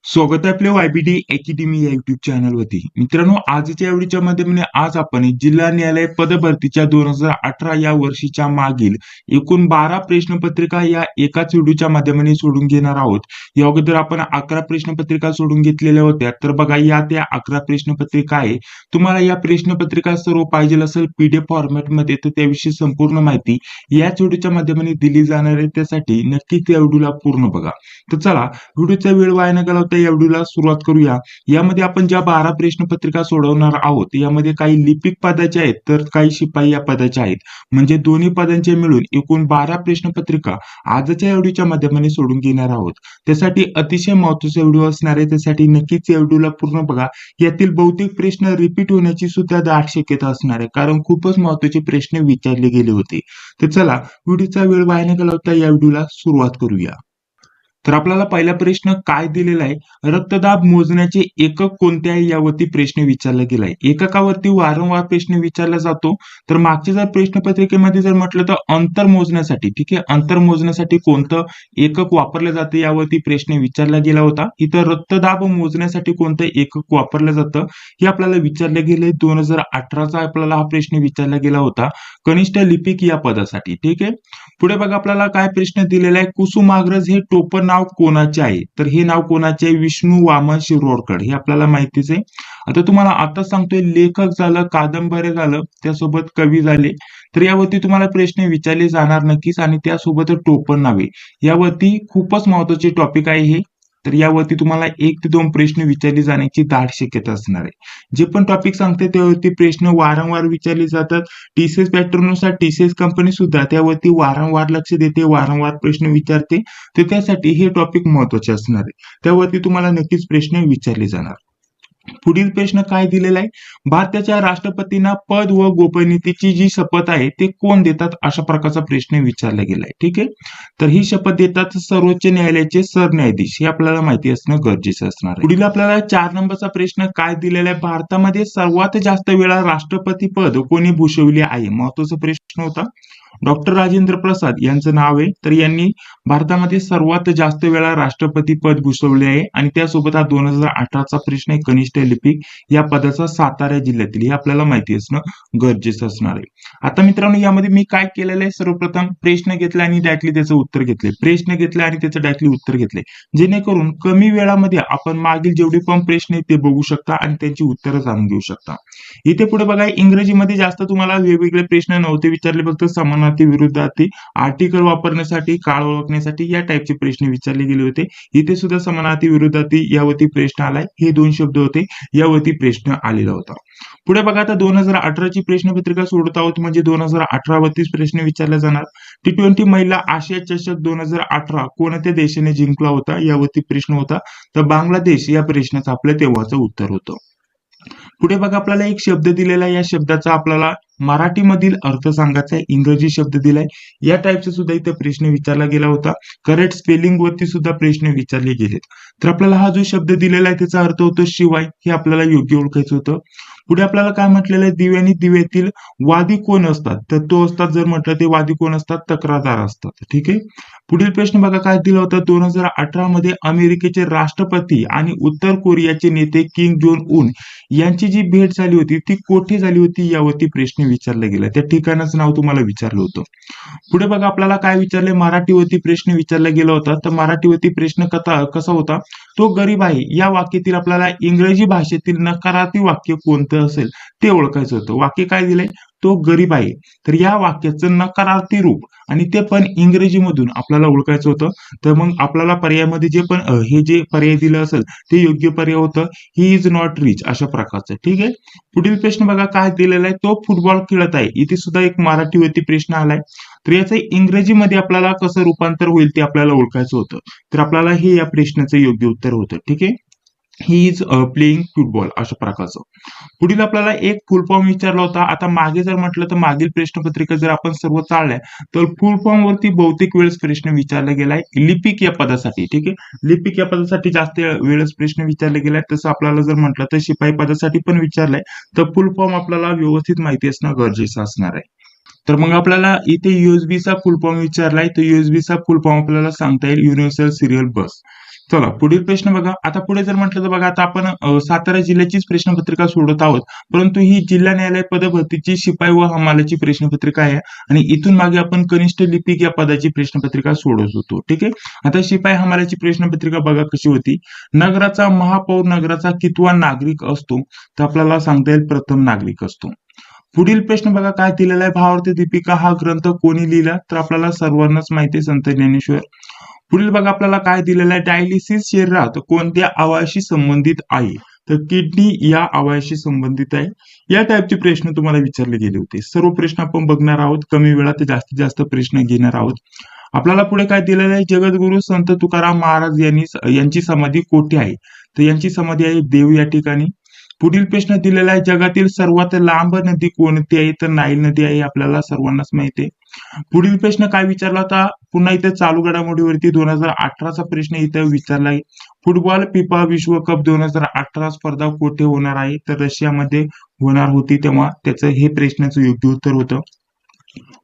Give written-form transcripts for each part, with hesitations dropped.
स्वागत आहे आपल्या YBD अकॅडमी या युट्यूब चॅनलवरती. मित्रांनो, आजच्या व्हिडिओच्या माध्यमाने आज आपण जिल्हा न्यायालय पदभरतीच्या 2018 या वर्षीच्या मागील एकूण 12 प्रश्नपत्रिका या एकाच व्हिडिओच्या माध्यमाने सोडून घेणार आहोत. या अगोदर आपण 11 प्रश्नपत्रिका सोडून घेतलेल्या होत्या. तर बघा, या त्या 11 प्रश्नपत्रिका आहे. तुम्हाला या प्रश्नपत्रिका सर्व पाहिजे असेल PDF फॉर्मॅटमध्ये, तर त्याविषयी संपूर्ण माहिती याच व्हिडिओच्या माध्यमाने दिली जाणार आहे. त्यासाठी नक्कीच या व्हिडिओला पूर्ण बघा. तर चला, व्हिडिओचा वेळ वाया न घालवता या व्हिडिओला सुरुवात करूया. यामध्ये आपण ज्या 12 प्रश्नपत्रिका सोडवणार आहोत, यामध्ये काही लिपिक पदाचे आहेत तर काही शिपाई या पदाचे आहेत. म्हणजे दोन्ही पदांचे मिळून एकूण 12 प्रश्नपत्रिका आजच्या व्हिडिओच्या माध्यमाने सोडून घेणार आहोत. त्यासाठी अतिशय महत्त्वाचा व्हिडिओ असणार आहे. त्यासाठी नक्कीच या व्हिडिओला पूर्ण बघा. यातील बहुतेक प्रश्न रिपीट होण्याची सुद्धा दाट शक्यता असणार आहे, कारण खूपच महत्त्वाचे प्रश्न विचारले गेले होते. तर चला, व्हिडिओचा वेळ वाया न घालवता या व्हिडिओला सुरुवात करूया. तर आपल्याला पहिला प्रश्न काय दिलेला आहे, रक्तदाब मोजण्याचे एकक कोणते आहे यावरती प्रश्न विचारला गेलाय. एककावरती वारंवार प्रश्न विचारला जातो. तर मागच्या जर प्रश्नपत्रिकेमध्ये जर म्हटलं तर अंतर मोजण्यासाठी, ठीक आहे, अंतर मोजण्यासाठी कोणतं एकक वापरलं जातं यावरती प्रश्न विचारला गेला होता. इथं रक्तदाब मोजण्यासाठी कोणतं एकक वापरलं जातं हे आपल्याला विचारलं गेले. 2018चा आपल्याला हा प्रश्न विचारला गेला होता, कनिष्ठ लिपिक या पदासाठी. ठीक आहे, पुढे बघा आपल्याला काय प्रश्न दिलेला आहे, कुसुमाग्रज हे टोपण नाव कोणाचे आहे. तर हे नाव कोणाचे आहे, विष्णू वामन शिरोडकर, हे आपल्याला माहितीच आहे. आता तुम्हाला आता सांगतोय, लेखक झालं, कादंबरी झालं, त्यासोबत कवी झाले. तर यावरती तुम्हाला प्रश्न विचारले जाणार नक्कीच, आणि त्यासोबत टोपण नावे यावरती खूपच महत्वाचे टॉपिक आहे हे. तर यावरती तुम्हाला 1 ते 2 प्रश्न विचारले जाण्याची दाट शक्यता असणार आहे. जे पण टॉपिक सांगते त्यावरती प्रश्न वारंवार विचारले जातात. TCS पॅटर्ननुसार TCS कंपनी सुद्धा त्यावरती वारंवार लक्ष देते, वारंवार प्रश्न विचारते. तर त्यासाठी हे टॉपिक महत्वाचे असणार आहे. त्यावरती तुम्हाला नक्कीच प्रश्न विचारले जाणार. पुढील प्रश्न काय दिलेला आहे, भारताच्या राष्ट्रपतींना पद व गोपनीयतेची जी शपथ आहे ते कोण देतात, अशा प्रकारचा प्रश्न विचारला गेलाय. ठीक आहे, तर ही शपथ देतात सर्वोच्च न्यायालयाचे सरन्यायाधीश, हे आपल्याला माहिती असणं गरजेचं असणार आहे. पुढील आपल्याला 4 नंबरचा प्रश्न काय दिलेला आहे, भारतामध्ये सर्वात जास्त वेळा राष्ट्रपती पद कोणी भूषविले आहे. महत्वाचा प्रश्न होता. डॉक्टर राजेंद्र प्रसाद यांचं नाव आहे. तर यांनी भारतामध्ये सर्वात जास्त वेळा राष्ट्रपती पद भूषवले आहे. आणि त्यासोबत हा 2018चा प्रश्न आहे, कनिष्ठ लिपिक या पदाचा सातारा जिल्ह्यातील, हे आपल्याला माहिती असणं गरजेचं असणार आहे. आता मित्रांनो, यामध्ये मी काय केलेलं आहे, सर्वप्रथम प्रश्न घेतला आणि डायरेक्टली त्याचं उत्तर घेतले, प्रश्न घेतले आणि त्याचं डायरेक्टली उत्तर घेतले, जेणेकरून कमी वेळामध्ये आपण मागील जेवढे पण प्रश्न आहेत ते बघू शकता आणि त्यांची उत्तरं जाणून घेऊ शकता. इथे पुढे बघा, इंग्रजीमध्ये जास्त तुम्हाला वेगवेगळे प्रश्न नव्हते विचारले, फक्त समानार्थी, विरुद्धार्थी, आर्टिकल वापरण्यासाठी, काळ ओळखण्यासाठी या टाईपचे प्रश्न विचारले गेले होते. इथे सुद्धा समानार्थी, विरुद्धार्थी यावरती प्रश्न आलाय. हे 2 शब्द होते, यावरती प्रश्न आलेला होता. पुढे बघा, आता 2018ची प्रश्नपत्रिका सोडत आहोत, म्हणजे 2018 वरतीच प्रश्न विचारला जाणार. T20 महिला आशिया चषक 2018 कोणत्या देशाने जिंकला होता यावरती प्रश्न होता. तर बांगलादेश या प्रश्नाचं आपलं तेव्हाचं उत्तर होतं. पुढे बघा, आपल्याला एक शब्द दिलेला आहे, या शब्दाचा आपल्याला मराठीमधील अर्थ सांगायचा आहे. इंग्रजी शब्द दिलाय, या टाईपचा सुद्धा इथे प्रश्न विचारला गेला होता. करेक्ट स्पेलिंग वरती सुद्धा प्रश्न विचारले गेलेत. तर आपल्याला हा जो शब्द दिलेला आहे त्याचा अर्थ होतो शिवाय, हे आपल्याला योग्य ओळखायचं होतं. पुढे आपल्याला काय म्हटलेलं आहे, दिव्यानी दिव्यातील वादी कोण असतात. तर तो असतात, जर म्हटलं ते वादी कोण असतात, तक्रारदार असतात. ठीक आहे, पुढील प्रश्न बघा काय दिला होता, 2018 मध्ये अमेरिकेचे राष्ट्रपती आणि उत्तर कोरियाचे नेते किम जोंग उन यांची जी भेट झाली होती ती कोठे झाली होती यावरती प्रश्न विचारला गेला. त्या ठिकाणाचं नाव तुम्हाला विचारलं होतं. पुढे बघा, आपल्याला काय विचारले, मराठीवरती प्रश्न विचारला गेला होता. तर मराठीवरती प्रश्न कसा होता, तो गरीब आहे या वाक्यातील आपल्याला इंग्रजी भाषेतील नकारार्थी वाक्य कोणतं असेल ते ओळखायचं होतं. वाक्य काय दिलंय, तो गरीब आहे. तर या वाक्याचं नकारार्थी रूप, आणि ते पण इंग्रजीमधून आपल्याला ओळखायचं होतं. तर मग आपल्याला पर्यायामध्ये जे पण हे जे पर्याय दिलं असेल ते योग्य पर्याय होतं, ही इज नॉट रिच, अशा प्रकारचं. ठीक आहे, पुढील प्रश्न बघा काय दिलेला आहे, तो फुटबॉल खेळत आहे. इथे सुद्धा एक मराठीवरती प्रश्न आलाय. तर याचं इंग्रजीमध्ये आपल्याला कसं रूपांतर होईल ते आपल्याला ओळखायचं होतं. तर आपल्याला हे या प्रश्नाचं योग्य उत्तर होतं. ठीक आहे, ही इज प्लेइंग फुटबॉल, अशा प्रकारचं. पुढील आपल्याला एक फुल फॉर्म विचारला होता. आता मागे जर म्हटलं तर मागील प्रश्नपत्रिका जर आपण सर्व चालल्या तर फुल फॉर्म वरती बहुतेक वेळेस प्रश्न विचारला गेलाय लिपिक या पदासाठी. ठीक आहे, लिपिक या पदासाठी जास्त वेळेस प्रश्न विचारले गेलाय. तसं आपल्याला जर म्हटलं तर शिपाई पदासाठी पण विचारलाय. तर फुल फॉर्म आपल्याला व्यवस्थित माहिती असणं गरजेचं असणार आहे. तर मग आपल्याला इथे USB चा फुल फॉर्म विचारलाय. तर USB चा फुल फॉर्म आपल्याला सांगता येईल, युनिव्हर्सल सिरियल बस. चला पुढील प्रश्न बघा. आता पुढे जर म्हटलं तर बघा, आता आपण सातारा जिल्ह्याचीच प्रश्नपत्रिका सोडत आहोत, परंतु ही जिल्हा न्यायालय पदभरतीची शिपाई व हमालाची प्रश्नपत्रिका आहे आणि इथून मागे आपण कनिष्ठ लिपिक या पदाची प्रश्नपत्रिका सोडत होतो. ठीक आहे. आता शिपाई हमालाची प्रश्नपत्रिका बघा कशी होती. नगराचा महापौर नगराचा कितवा नागरिक असतो, तर आपल्याला सांगता येईल प्रथम नागरिक असतो. पुढील प्रश्न बघा काय दिलेला आहे. भावार्थ दीपिका हा ग्रंथ कोणी लिहिला, तर आपल्याला सर्वांनाच माहिती आहे, संत ज्ञानेश्वर. पुढील बघा आपल्याला काय दिलेलं आहे. डायलिसिस शरीरात कोणत्या अवयवाशी संबंधित आहे, तर किडनी या अवयवाशी संबंधित आहे. या टाईपचे प्रश्न तुम्हाला विचारले गेले होते. सर्व प्रश्न आपण बघणार आहोत. कमी वेळात जास्तीत जास्त प्रश्न घेणार आहोत. आपल्याला पुढे काय दिलेलं आहे. जगद्गुरु संत तुकाराम महाराज यांची समाधी कोठे आहे, तर यांची समाधी आहे देव या ठिकाणी. पुढील प्रश्न दिलेला आहे. जगातील सर्वात लांब नदी कोणती आहे, तर नाईल नदी आहे, आपल्याला सर्वांनाच माहिती आहे. पुढील प्रश्न काय विचारला होता. पुन्हा इथे चालू घडामोडीवरती 2018चा प्रश्न इथे विचारला आहे. फुटबॉल फिफा विश्वकप 2018 स्पर्धा कुठे होणार आहे, तर रशियामध्ये होणार होती तेव्हा. त्याचं हे प्रश्नाचं योग्य उत्तर होतं.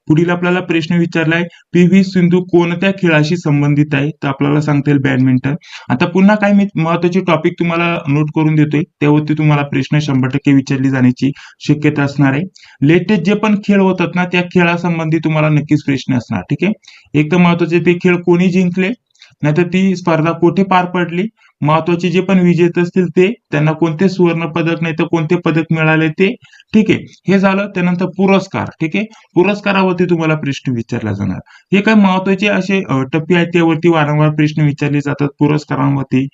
पुढील आपल्याला प्रश्न विचारलाय. पी.व्ही. सिंधू कोणत्या खेळाशी संबंधित आहे, तर आपल्याला सांगता येईल बॅडमिंटन. आता पुन्हा काय मी महत्वाचे टॉपिक तुम्हाला नोट करून देतोय, त्यावरती तुम्हाला प्रश्न 100% विचारले जाण्याची शक्यता असणार आहे. लेटेस्ट जे पण खेळ होतात ना, त्या खेळासंबंधी तुम्हाला नक्कीच प्रश्न असणार. ठीक आहे. एक तर महत्वाचे ते खेळ कोणी जिंकले, नाहीतर ती स्पर्धा कुठे पार पडली, महत्वाचे जे पण विजेते असतील ते, त्यांना कोणते सुवर्ण पदक नाही तर कोणते पदक मिळाले ते. ठीक आहे. हे झालं. त्यानंतर पुरस्कार. ठीक आहे. पुरस्कारावरती तुम्हाला प्रश्न विचारला जाणार. हे काय महत्वाचे असे टप्पे आहेत, त्यावरती वारंवार प्रश्न विचारले जातात. पुरस्कारांवरती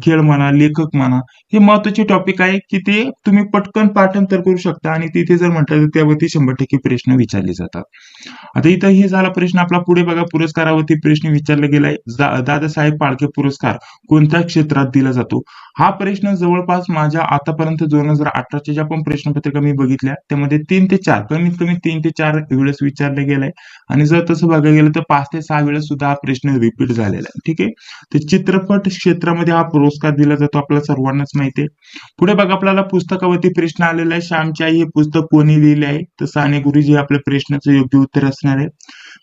खेळ म्हणा, लेखक म्हणा, हे महत्वाचे टॉपिक आहे की ते तुम्ही पटकन पाठांतर करू शकता आणि तिथे जर म्हटलं तर त्यावरती 100% प्रश्न विचारले जातात. आता इथं हे झाला प्रश्न आपला. पुढे बघा पुरस्कारावरती प्रश्न विचारला गेलाय. दादासाहेब फाळके पुरस्कार कोणत्या क्षेत्रात दिला जातो, हा प्रश्न जवळपास माझ्या आतापर्यंत 2018च्या ज्या पण प्रश्नपत्रिका मी बघितल्या त्यामध्ये 3 ते 4 कमीत कमी 3 ते 4 वेळेस विचारले गेलाय आणि जर तसं बघायला गेलं तर 5 ते 6 वेळेस सुद्धा हा प्रश्न रिपीट झालेला आहे. ठीक आहे. तर चित्रपट क्षेत्रामध्ये हा पुरस्कार दिला जातो, आपल्याला सर्वांनाच माहिती आहे. पुढे बघा आपल्याला पुस्तकावरती प्रश्न आलेला आहे. श्यामची आई हे पुस्तक कोणी लिहिले आहे, तर साने गुरुजी हे आपल्या प्रश्नाचं योग्य उत्तर असणार आहे.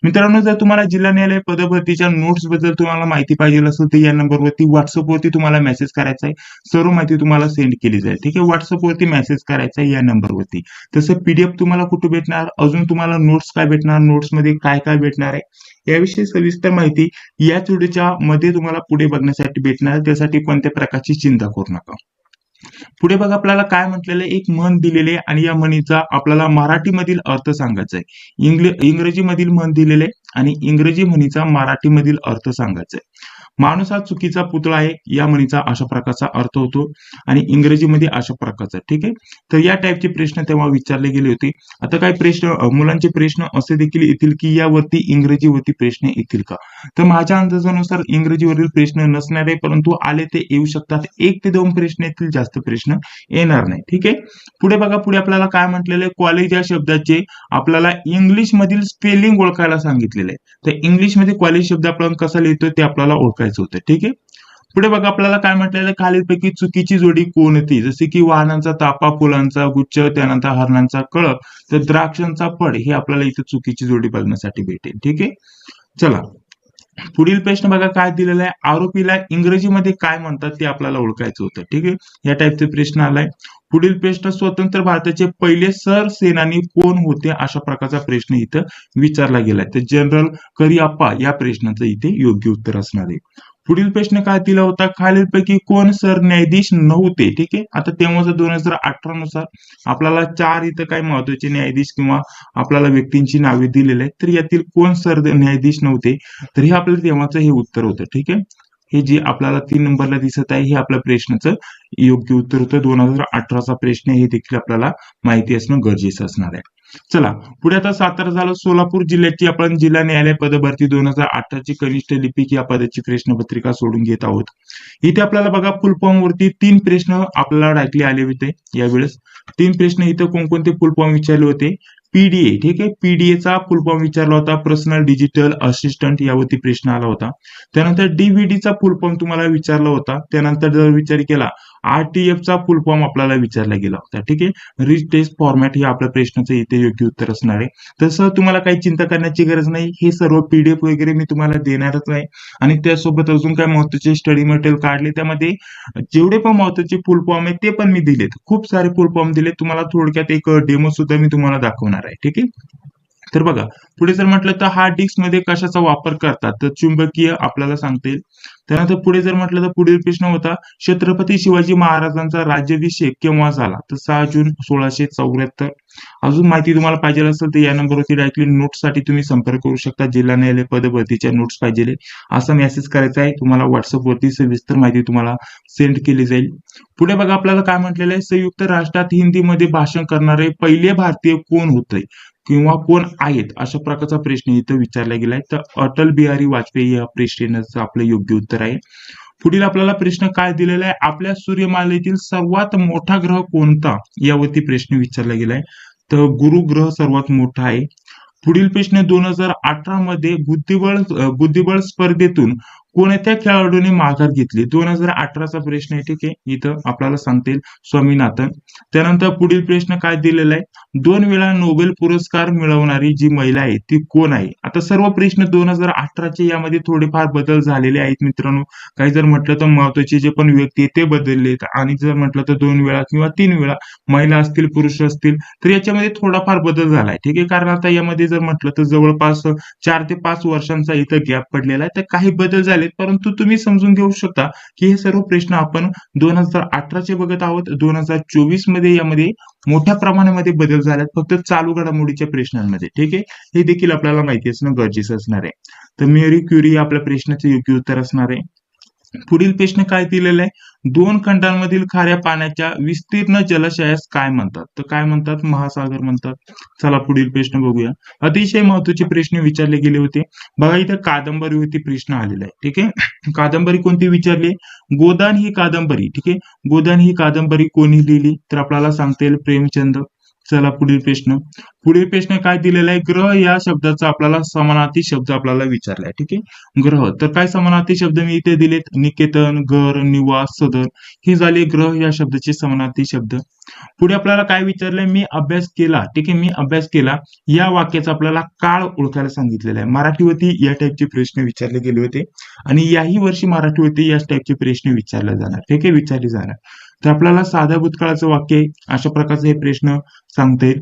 मित्रांनो, जर तुम्हाला जिल्हा न्यायालय पदभरतीच्या नोट्स बद्दल तुम्हाला माहिती पाहिजे असेल तर या नंबरवरती व्हॉट्सअपवरती तुम्हाला मेसेज करायचा आहे. सर्व माहिती तुम्हाला सेंड केली जाईल. ठीक आहे. व्हॉट्सअपवरती मेसेज करायचा आहे या नंबरवरती. तसं पीडीएफ तुम्हाला कुठे भेटणार, अजून तुम्हाला नोट्स काय भेटणार, नोट्स मध्ये काय काय भेटणार आहे याविषयी सविस्तर माहिती या व्हिडिओच्या मध्ये तुम्हाला पुढे बघण्यासाठी भेटणार. त्यासाठी कोणत्या प्रकारची चिंता करू नका. पुढे बघा आपल्याला काय म्हटलेलं आहे. एक म्हण दिलेले आणि या म्हणीचा आपल्याला मराठीमधील अर्थ सांगायचा आहे. इंग्रजीमधील म्हण दिलेले आणि इंग्रजी म्हणीचा मराठीमधील अर्थ सांगायचा आहे. माणूस हा चुकीचा पुतळा आहे या म्हणीचा अशा प्रकारचा अर्थ होतो आणि इंग्रजीमध्ये अशा प्रकारचा. ठीक आहे. तर या टाईपचे प्रश्न तेव्हा विचारले गेले होते. आता काय प्रश्न मुलांचे प्रश्न असे देखील येतील की यावरती इंग्रजीवरती प्रश्न येतील का, तर माझ्या अंदाजानुसार इंग्रजीवरील प्रश्न नसणार आहे, परंतु आले ते येऊ शकतात. 1 ते 2 प्रश्न येतील, जास्त प्रश्न येणार नाही. ठीक आहे. पुढे बघा. पुढे आपल्याला काय म्हटलेलं आहे. कॉलेज या शब्दाचे आपल्याला इंग्लिश मधील स्पेलिंग ओळखायला सांगितलेलं आहे. तर इंग्लिश मध्ये कॉलेज शब्द आपण कसा लिहितो ते आपल्याला ओळखायचं होतं. ठीक आहे. पुढे बघा आपल्याला काय म्हटलेलं आहे. खालीलपैकी चुकीची जोडी कोणती, जसे की वाहनांचा ताफा, फुलांचा गुच्छ, त्यानंतर हरणांचा कळप, तर द्राक्षांचा फळ, हे आपल्याला इथे चुकीची जोडी बघण्यासाठी भेटेल. ठीक आहे. चला पुढील प्रश्न बघा काय दिलेला आहे. आरोपीला इंग्रजीमध्ये काय म्हणतात ते आपल्याला ओळखायचं होतं. ठीक आहे. या टाईपचे प्रश्न आलाय. पुढील प्रश्न स्वतंत्र भारताचे पहिले सरसेनानी कोण होते, अशा प्रकारचा प्रश्न इथं विचारला गेलाय. तर जनरल करिअप्पा या प्रश्नाचं इथे योग्य उत्तर असणार आहे. पुढील प्रश्न काय दिला होता. खालीलपैकी कोण सरन्यायाधीश नव्हते. ठीक आहे. आता तेव्हाचा 2018 नुसार आपल्याला 4 इथं काय महत्वाचे न्यायाधीश किंवा आपल्याला व्यक्तींची नावे दिलेली आहेत. तर यातील कोण सरन्यायाधीश नव्हते, तर हे आपल्याला तेव्हाचं हे उत्तर होतं. ठीक आहे. हे जे आपल्याला 3 नंबरला दिसत आहे हे आपल्या प्रश्नाचं योग्य उत्तर होतं. 2018चा प्रश्न हे देखील आपल्याला माहिती असणं गरजेचं असणार आहे. चला पुढे आता सातारा झालं. सोलापूर जिल्ह्याची आपण जिल्हा न्यायालय पदभरती 2018 ची कनिष्ठ लिपिक या पदाची प्रश्नपत्रिका सोडून घेत आहोत. इथे आपल्याला बघा फुल फॉर्म वरती 3 प्रश्न आपल्याला डायरेक्टली आले होते. यावेळेस 3 प्रश्न इथं कोणकोणते फुल फॉर्म विचारले होते. पीडीए. ठीक आहे. पीडीएचा फुल फॉर्म विचारला होता. पर्सनल डिजिटल असिस्टंट यावरती प्रश्न आला होता. त्यानंतर डीव्हीडीचा फुल फॉर्म तुम्हाला विचारला होता. त्यानंतर जर विचार केला RTF चा फुल फॉर्म आपल्याला विचारला गेला होता. ठीक आहे, रिच टेस्ट फॉर्मॅट हे आपल्या प्रश्नाचं इथे योग्य उत्तर असणार आहे. तसं तुम्हाला काही चिंता करण्याची गरज नाही. हे सर्व PDF वगैरे मी तुम्हाला देणारच आहे आणि त्यासोबत अजून काय महत्त्वाचे स्टडी मटेरियल काढले, त्यामध्ये जेवढे पण महत्त्वाचे फुल फॉर्म आहेत ते पण मी दिलेत. खूप सारे फुल फॉर्म दिलेत. तुम्हाला थोडक्यात एक डेमो सुद्धा मी तुम्हाला दाखवणार आहे. ठीक आहे. तर बघा, पुढे जर म्हटलं तर हार्ड डिस्क मध्ये कशाचा वापर करतात, तर चुंबकीय आपल्याला सांगता येईल. त्यानंतर पुढे जर म्हटलं तर पुढील प्रश्न होता, छत्रपती शिवाजी महाराजांचा राज्याभिषेक केव्हा झाला, तर 6 जून 1674. अजून माहिती तुम्हाला पाहिजे असेल तर या नंबरवरती डायरेक्टली नोट्ससाठी तुम्ही संपर्क करू शकता. जिल्हा न्यायालय पदभरतीच्या नोट्स पाहिजे असा मेसेज करायचा आहे तुम्हाला. व्हॉट्सअपवरती सविस्तर माहिती तुम्हाला सेंड केली जाईल. पुढे बघा, आपल्याला काय म्हटलेलं आहे, संयुक्त राष्ट्रात हिंदीमध्ये भाषण करणारे पहिले भारतीय कोण होते किंवा कोण आहेत, अशा प्रकारचा प्रश्न इथं विचारला गेलाय. तर अटल बिहारी वाजपेयी या प्रश्नाचं आपलं योग्य उत्तर आहे. पुढील आपल्याला प्रश्न काय दिलेला आहे, आपल्या सूर्यमालेतील सर्वात मोठा ग्रह कोणता, यावरती प्रश्न विचारला गेलाय. तर गुरु ग्रह सर्वात मोठा आहे. पुढील प्रश्न, 2018 मध्ये बुद्धिबळ स्पर्धेतून कोणत्या खेळाडूने माघार घेतली, 2018चा प्रश्न आहे. ठीक आहे, इथं आपल्याला सांगता येईल स्वामीनाथन. त्यानंतर पुढील प्रश्न काय दिलेला आहे, 2 वेळा नोबेल पुरस्कार मिळवणारी जी महिला आहे ती कोण आहे. आता सर्व प्रश्न 2018चे यामध्ये थोडेफार बदल झालेले आहेत मित्रांनो. काही जर म्हटलं तर महत्वाचे जे पण व्यक्ती ते बदलले, आणि जर म्हटलं तर 2 वेळा किंवा 3 वेळा महिला असतील पुरुष असतील तर याच्यामध्ये थोडाफार बदल झालाय. ठीक आहे, कारण आता यामध्ये जर म्हटलं तर जवळपास 4 ते 5 वर्षांचा इथं गॅप पडलेला आहे. तर काही बदल झालेत, परंतु तुम्ही समजून घेऊ शकता की हे सर्व प्रश्न आपण 2018चे बघत आहोत. 2024 मध्ये यामध्ये मोठ्या प्रमाणामध्ये बदल झालेत, फक्त चालू घडामोडीच्या प्रश्नांमध्ये. ठीक आहे, हे देखील आपल्याला माहिती असणं गरजेचं असणार आहे. तर मेरी क्युरी आपल्या प्रश्नाचे योग्य उत्तर असणार आहे. पुढील प्रश्न काय दिलेला आहे, 2 खंडांमधील खाऱ्या पाण्याच्या विस्तीर्ण जलाशयास काय म्हणतात, तर काय म्हणतात, महासागर म्हणतात. चला पुढील प्रश्न बघूया. अतिशय महत्वाचे प्रश्न विचारले गेले होते. बघा, इथं कादंबरीवरती प्रश्न आलेला आहे. ठीक आहे, कादंबरी कोणती विचारली, गोदान ही कादंबरी. ठीक आहे, गोदान ही कादंबरी कोणी लिहिली, तर आपल्याला सांगता येईल प्रेमचंद. चला पुढील प्रश्न काय दिलेला आहे, ग्रह या शब्दाचा आपल्याला समानार्थी शब्द आपल्याला विचारलाय. ठीक आहे, ग्रह, तर काय समानार्थी शब्द मी इथे दिलेत, निकेतन, घर, निवास, सदर, हे झाले ग्रह या शब्दाचे समानार्थी शब्द. पुढे आपल्याला काय विचारलंय, मी अभ्यास केला. ठीक आहे, मी अभ्यास केला या वाक्याचा आपल्याला काळ ओळखायला सांगितलेला आहे. मराठीवरती या टाईपचे प्रश्न विचारले गेले होते आणि याही वर्षी मराठीवरती याच टाईपचे प्रश्न विचारले जाणार. ठीक आहे, विचारले जाणार. तर आपल्याला साध्या भूतकाळाचं वाक्य आहे, अशा प्रकारचे हे प्रश्न सांगता येईल.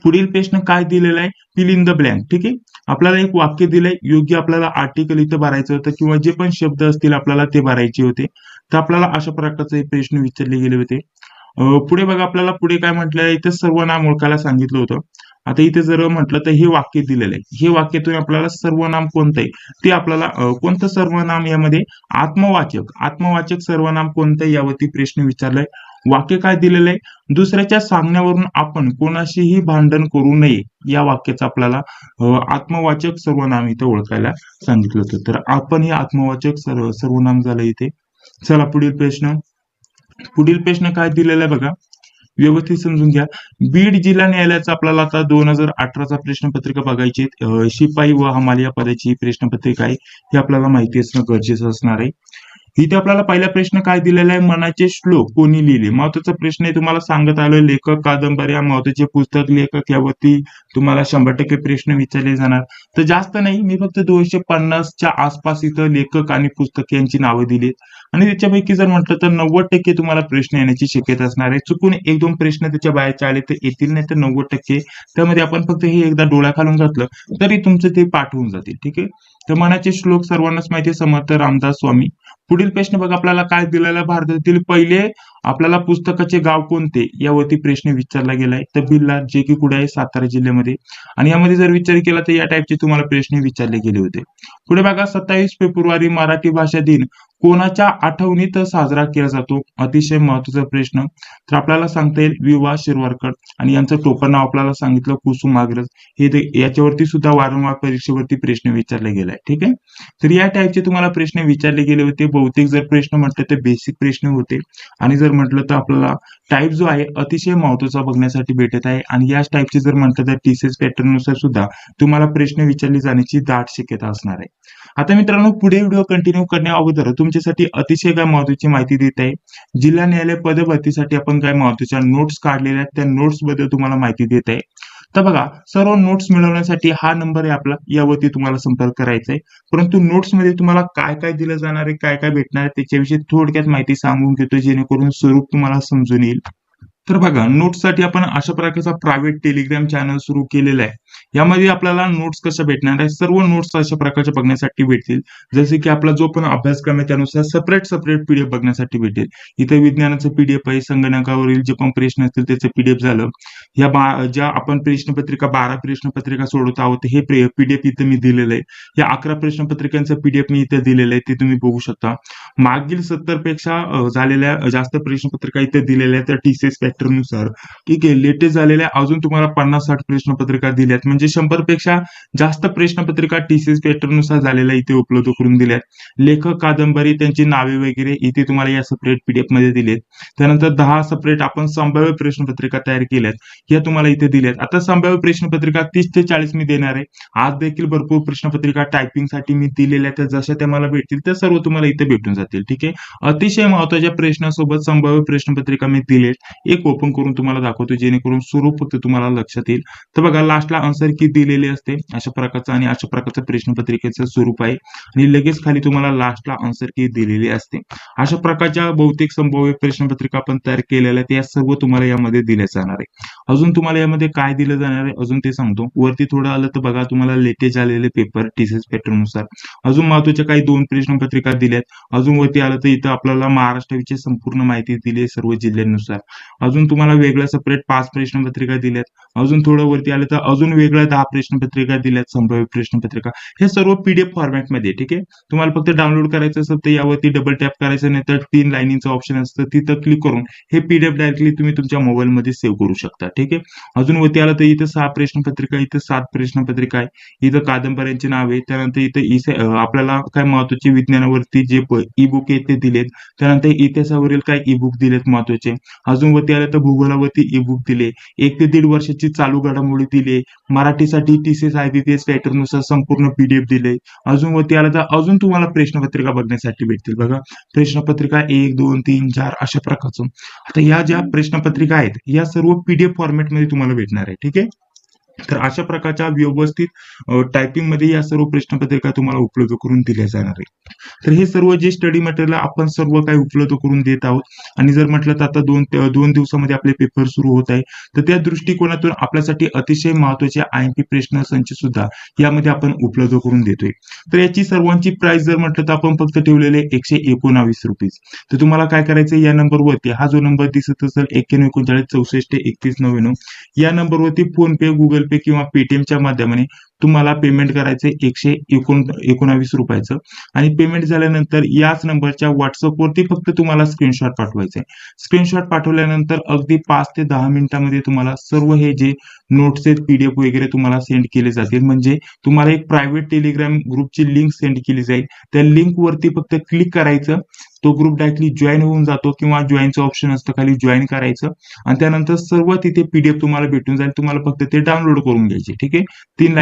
पुढील प्रश्न काय दिलेला आहे, फिल इन द ब्लँक. ठीक आहे, आपल्याला एक वाक्य दिलंय, योग्य आपल्याला आर्टिकल इथं भरायचं होतं किंवा जे पण शब्द असतील आपल्याला ते भरायचे होते. तर आपल्याला अशा प्रकारचे हे प्रश्न विचारले गेले होते. पुढे बघा, आपल्याला पुढे काय म्हटलं, इथं सर्वनाम ओळखायला सांगितलं होतं. आता इथे जर म्हटलं तर हे वाक्य दिलेलं आहे, हे वाक्यातून आपल्याला सर्वनाम कोणतं आहे ते आपल्याला कोणतं सर्वनाम, यामध्ये आत्मवाचक सर्वनाम कोणतं यावरती प्रश्न विचारलाय. वाक्य काय दिलेलं आहे, दुसऱ्याच्या सांगण्यावरून आपण कोणाशीही भांडण करू नये, या वाक्याचं आपल्याला आत्मवाचक सर्वनाम इथे ओळखायला सांगितलं होतं. तर आपण हे आत्मवाचक सर्वनाम झालं इथे. चला पुढील प्रश्न काय दिलेला आहे बघा, व्यवस्थित समजून घ्या. बीड जिल्हा न्यायालयाचा आपल्याला आता 2018चा प्रश्नपत्रिका बघायची, शिपाई व हमाल या पदाची प्रश्नपत्रिका आहे, हे आपल्याला माहिती असणं गरजेचं असणार आहे. इथे आपल्याला पहिला प्रश्न काय दिलेला आहे, मनाचे श्लोक कोणी लिहिले, महत्वाचा प्रश्न आहे. तुम्हाला सांगत आलोय, लेखक, कादंबऱ्या, महत्वाचे पुस्तक, लेखक, यावरती तुम्हाला 100% प्रश्न विचारले जाणार. तर जास्त नाही, मी फक्त 250च्या आसपास इथं लेखक आणि पुस्तक यांची नावं दिलीत आणि त्याच्यापैकी जर म्हटलं तर 90% तुम्हाला प्रश्न येण्याची शक्यता असणार आहे. चुकून 1-2 प्रश्न त्याच्या बाहेरचे आले तर येतील, नाही तर 90% त्यामध्ये आपण फक्त हे एकदा डोळ्याखालून घातलं तरी तुमचं ते पाठ होऊन जातील. ठीक आहे, तर मनाचे श्लोक सर्वांनाच माहिती, समर्थ रामदास स्वामी. पुढील प्रश्न बघा, आपल्याला काय दिलेला, भारतातील पहिले आपल्याला पुस्तकाचे गाव कोणते, यावरती प्रश्न विचारला गेलाय. तर भिल्लार, जे की कुठे आहे, सातारा जिल्ह्यामध्ये. आणि यामध्ये जर विचार केला तर या टाईपचे तुम्हाला प्रश्न विचारले गेले होते. पुढे बघा, 27 फेब्रुवारी मराठी भाषा दिन कोणाच्या आठवणीत साजरा केला जातो, अतिशय महत्वाचा प्रश्न. तर आपल्याला सांगता येईल वि.वा. शिरवाडकर, आणि यांचं टोपण नाव आपल्याला सांगितलं कुसुमाग्रज. हे याच्यावरती सुद्धा वारंवार परीक्षेवरती प्रश्न विचारले गेलाय. ठीक आहे, तर या टाईपचे तुम्हाला प्रश्न विचारले गेले होते. बहुतेक जर प्रश्न म्हटलं तर बेसिक प्रश्न होते आणि जर म्हटलं तर आपल्याला टाईप जो आहे अतिशय महत्त्वाचा बघण्यासाठी भेटत आहे आणि याच टाईपचे जर म्हटलं तर टीसीएस पॅटर्न नुसार सुद्धा तुम्हाला प्रश्न विचारले जाण्याची दाट शक्यता असणार आहे. आता मित्रांनो, पुढे व्हिडिओ कंटिन्यू करण्या अगोदर तुमच्यासाठी अतिशय काय महत्त्वाची माहिती देत आहे. जिल्हा न्यायालय पदभरतीसाठी आपण काय महत्त्वाच्या नोट्स काढलेल्या आहेत, त्या नोट्स बद्दल तुम्हाला माहिती देत आहे. तर बघा, सर्व नोट्स मिळवण्यासाठी हा नंबर आहे आपला, यावरती तुम्हाला संपर्क करायचा आहे. परंतु नोट्स मध्ये तुम्हाला काय काय दिलं जाणार आहे, काय काय भेटणार आहे त्याच्याविषयी थोडक्यात माहिती सांगून घेतो, जेणेकरून स्वरूप तुम्हाला समजून येईल. तर बघा, नोट्ससाठी आपण अशा प्रकारचा प्रायव्हेट टेलिग्राम चॅनल सुरू केलेला आहे. यामध्ये आपल्याला नोट्स कशा भेटणार आहे, सर्व नोट्स अशा प्रकारच्या बघण्यासाठी भेटतील. जसे की आपला जो पण अभ्यासक्रम आहे त्यानुसार सेपरेट पीडीएफ बघण्यासाठी भेटेल. इथे विज्ञानाचं पीडीएफ आहे, संगणकावरील जे पण प्रश्न असतील त्याचं पीडीएफ झालं. ज्या आपण प्रश्नपत्रिका 12 प्रश्नपत्रिका सोडवत आहोत, हे पीडीएफ इथे मी दिलेलं आहे. या 11 प्रश्नपत्रिकांचं पीडीएफ मी इथे दिलेलं आहे, ते तुम्ही बघू शकता. मागील 70 पेक्षा झालेल्या जास्त प्रश्नपत्रिका इथे दिलेल्या आहेत, तर टीसीएस पॅटर्न नुसार. ठीक आहे, लेटेस्ट झालेल्या अजून तुम्हाला 50-60 प्रश्नपत्रिका दिल्यात, म्हणजे 100 पेक्षा जास्त प्रश्नपत्रिका टीसीएस पॅटर्न नुसार झालेल्या इथे उपलब्ध करून दिल्यात. लेखक, कादंबरी, त्यांची नावे वगैरे इथे तुम्हाला या सेपरेट पीडीएफ मध्ये दिलेत. त्यानंतर 10 सेपरेट आपण संभाव्य प्रश्नपत्रिका तयार केल्यात, या तुम्हाला इथे दिल्यात. आता संभाव्य प्रश्नपत्रिका 30 ते 40 मी देणार आहे. आज देखील भरपूर प्रश्नपत्रिका टायपिंग साठी मी दिलेल्या आहेत, जशा त्या मला भेटतील त्या सर्व तुम्हाला इथे भेटून जातील. ठीक आहे, अतिशय महत्त्वाच्या प्रश्नासोबत संभाव्य प्रश्नपत्रिका मी दिलेत. एक ओपन करून तुम्हाला दाखवतो, जेणेकरून स्वरूप फक्त तुम्हाला लक्षात येईल. तर बघा, लास्टला आन्सर की दिलेली असते अशा प्रकारचं, आणि अशा प्रकारचं प्रश्नपत्रिकेचं स्वरूप आहे आणि लगेच खाली तुम्हाला लास्टला आन्सर की दिलेली असते. अशा प्रकारच्या बहुतेक संभाव्य प्रश्नपत्रिका आपण तयार केलेल्या आहेत, या सर्व तुम्हाला यामध्ये दिल्या जाणार आहे. अजून तुम्हाला यामध्ये काय दिलं जाणार आहे अजून ते सांगतो. वरती थोडं आलं तर बघा, तुम्हाला लेटेस्ट झालेले पेपर टीसीएस पॅटर्न नुसार अजून महत्त्वाच्या काही 2 प्रश्नपत्रिका दिल्यात. अजून वरती आलं तर इथं आपल्याला महाराष्ट्राची संपूर्ण माहिती दिली आहे सर्व जिल्ह्यांनुसार. अजून तुम्हाला वेगळ्या सेपरेट 5 प्रश्नपत्रिका दिल्यात. अजून थोडं वरती आलं तर अजून वेगळ्या 10 प्रश्नपत्रिका दिल्यात, संभाव्य प्रश्नपत्रिका. हे सर्व पीडीएफ फॉर्मॅटमध्ये. ठीक आहे, तुम्हाला फक्त डाउनलोड करायचं असेल तर यावरती डबल टॅप करायचं, नाही तर 3 लाईनीचं ऑप्शन असतं, तिथं क्लिक करून हे पीडीएफ डायरेक्टली तुम्ही तुमच्या मोबाईलमध्ये सेव्ह करू शकता. ठीक आहे, अजून वरती आलं तर इथं 6 प्रश्नपत्रिका, इथं 7 प्रश्नपत्रिका आहे, इथं कादंबऱ्यांचे नाव आहे. त्यानंतर इथं आपल्याला काय महत्त्वाचे विज्ञानावरती जे ई बुक आहे ते दिलेत. त्यानंतर इतिहासावरील काय ई बुक दिलेत महत्त्वाचे. अजून वरती आलं तर भूगोलावरती ई बुक दिले. 1 ते 1.5 वर्षाची चालू घडामोडी दिली. मराठीसाठी टीसीएस आयबीपीएस पॅटर्न नुसार संपूर्ण पीडीएफ दिले. अजून वरती आलं तर अजून तुम्हाला प्रश्नपत्रिका बघण्यासाठी भेटतील. बघा, प्रश्नपत्रिका 1, 2, 3, 4 अशा प्रकारचं. आता या ज्या प्रश्नपत्रिका आहेत या सर्व पीडीएफ फॉर्मॅटमध्ये तुम्हाला भेटणार आहे. ठीक आहे, तर अशा प्रकारच्या व्यवस्थित टायपिंग मध्ये या सर्व प्रश्नपत्रिका तुम्हाला उपलब्ध करून दिल्या जाणार आहे. तर हे सर्व जे स्टडी मटेरियल आपण सर्व काही उपलब्ध करून देत आहोत. आणि जर म्हटलं तर आता 2 दिवसामध्ये आपले पेपर सुरू होत आहे, तर त्या दृष्टिकोनातून आपल्यासाठी अतिशय महत्त्वाचे आयएमपी प्रश्न संच सुद्धा यामध्ये आपण उपलब्ध करून देतोय. तर याची सर्वांची प्राइस जर म्हटलं तर आपण फक्त ठेवलेले 119 रुपीज. तर तुम्हाला काय करायचं, या नंबरवरती हा जो नंबर दिसत असेल 91 39 64 31 99, या नंबरवरती फोन पे, गुगल पे किंवा पेटीएमच्या माध्यमाने तुम्हाला पेमेंट करायचे 119 रुपयाचं. आणि पेमेंट झाल्यानंतर याच नंबरच्या व्हॉट्सअपवरती फक्त तुम्हाला स्क्रीनशॉट पाठवायचा आहे. स्क्रीनशॉट पाठवल्यानंतर अगदी 5 ते 10 मिनिटांमध्ये तुम्हाला सर्व हे जे नोट्स आहेत पीडीएफ वगैरे तुम्हाला सेंड केले जातील. म्हणजे तुम्हाला एक प्रायव्हेट टेलिग्राम ग्रुपची लिंक सेंड केली जाईल. त्या लिंक वरती फक्त क्लिक करायचं, तो ग्रुप डायरेक्टली जॉईन होऊन जातो, किंवा जॉईनचं ऑप्शन असतं खाली, जॉईन करायचं आणि त्यानंतर सर्व तिथे पीडीएफ तुम्हाला भेटून जाईल. तुम्हाला फक्त ते डाउनलोड करून घ्यायचे. ठीक आहे, 3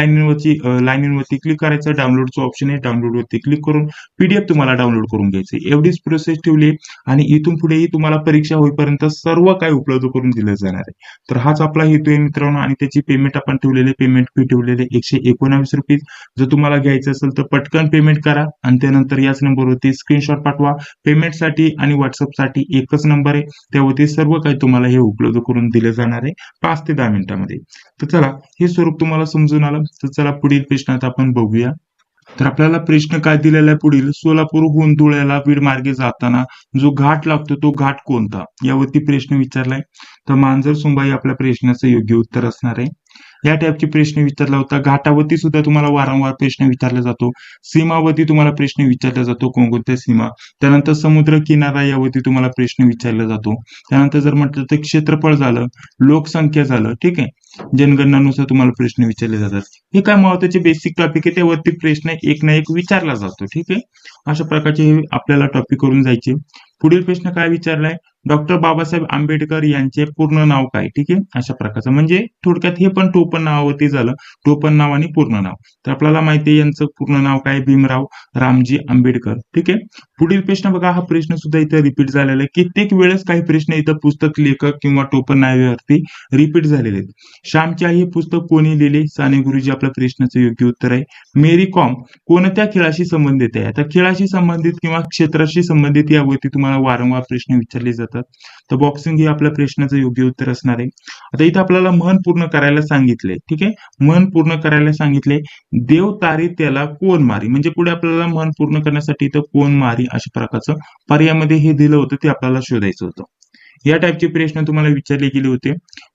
लाईनीवरती क्लिक करायचं, डाउनलोडचं ऑप्शन आहे, डाउनलोडवरती क्लिक करून पीडीएफ तुम्हाला डाउनलोड करून घ्यायचे. एवढीच प्रोसेस ठेवली आणि इथून पुढेही तुम्हाला परीक्षा होईपर्यंत सर्व काही उपलब्ध करून दिलं जाणार आहे. तर हाच आपला हेतू आहे मित्रांनो. आणि त्याची पेमेंट आपण ठेवलेले, पेमेंट फी ठेवलेले 119 रुपीज. जर तुम्हाला घ्यायचं असेल तर पटकन पेमेंट करा आणि त्यानंतर याच नंबरवरती स्क्रीनशॉट पाठवा. पेमेंटसाठी आणि व्हॉट्सअपसाठी एकच नंबर आहे, त्यावरती सर्व काही तुम्हाला हे उपलब्ध करून दिले जाणार आहे 5 ते 10 मिनिटांमध्ये. तर चला, हे स्वरूप तुम्हाला समजून आलं. तर चला पुढील प्रश्नात आपण बघूया. तर आपल्याला प्रश्न काय दिलेला आहे पुढील, सोलापूरहून धुळ्याला बीड मार्गे जाताना जो घाट लागतो तो घाट कोणता, यावरती प्रश्न विचारलाय. तर मांजर सुंबाई आपल्या प्रश्नाचं योग्य उत्तर असणार आहे. या टाईपचे प्रश्न विचारला होता. घाटावरती सुद्धा तुम्हाला वारंवार प्रश्न विचारला जातो. सीमावरती तुम्हाला प्रश्न विचारला जातो, कोणकोणत्या सीमा. त्यानंतर समुद्र किनारा यावरती तुम्हाला प्रश्न विचारला जातो. त्यानंतर जर म्हटलं तर क्षेत्रफळ झालं, लोकसंख्या झालं. ठीक आहे, जनगणनानुसार तुम्हाला प्रश्न विचारले जातात. हे काय महत्वाचे बेसिक टॉपिक आहे, त्यावरती प्रश्न एक ना एक विचारला जातो. ठीक आहे, अशा प्रकारचे हे आपल्याला टॉपिक करून जायचे. पुढील प्रश्न काय विचारलाय, डॉक्टर बाबासाहेब आंबेडकर यांचे पूर्ण नाव काय? ठीक आहे, अशा प्रकारचं म्हणजे थोडक्यात हे पण टोपण नावावरती झालं, टोपण नाव आणि पूर्ण नाव. तर आपल्याला माहिती आहे यांचं पूर्ण नाव काय, भीमराव रामजी आंबेडकर. ठीक आहे, पुढील प्रश्न बघा, हा प्रश्न सुद्धा इथं रिपीट झालेला आहे. कित्येक वेळेस काही प्रश्न इथं पुस्तक लेखक किंवा टोपण नावावरती रिपीट झालेले आहेत. श्यामची आई हे पुस्तक कोणी लिहिले? साने गुरुजी आपल्या प्रश्नाचं योग्य उत्तर आहे. मेरी कॉम कोणत्या खेळाशी संबंधित आहे? आता खेळाशी संबंधित किंवा क्षेत्राशी संबंधित यावरती तुम्हाला वारंवार प्रश्न विचारले जातात. तर बॉक्सिंग हे आपल्या प्रश्नाचं योग्य उत्तर असणार आहे. आता इथं आपल्याला म्हण पूर्ण करायला सांगितले. ठीक आहे, म्हण पूर्ण करायला सांगितले. देव तारी त्याला कोण मारी, म्हणजे पुढे आपल्याला म्हण पूर्ण करण्यासाठी इथं कोण मारी अशा प्रकारचं पर्यायामध्ये हे दिलं होतं, ते आपल्याला शोधायचं होतं. या टाईपचे प्रश्न तुम्हाला विचारले गेले होते.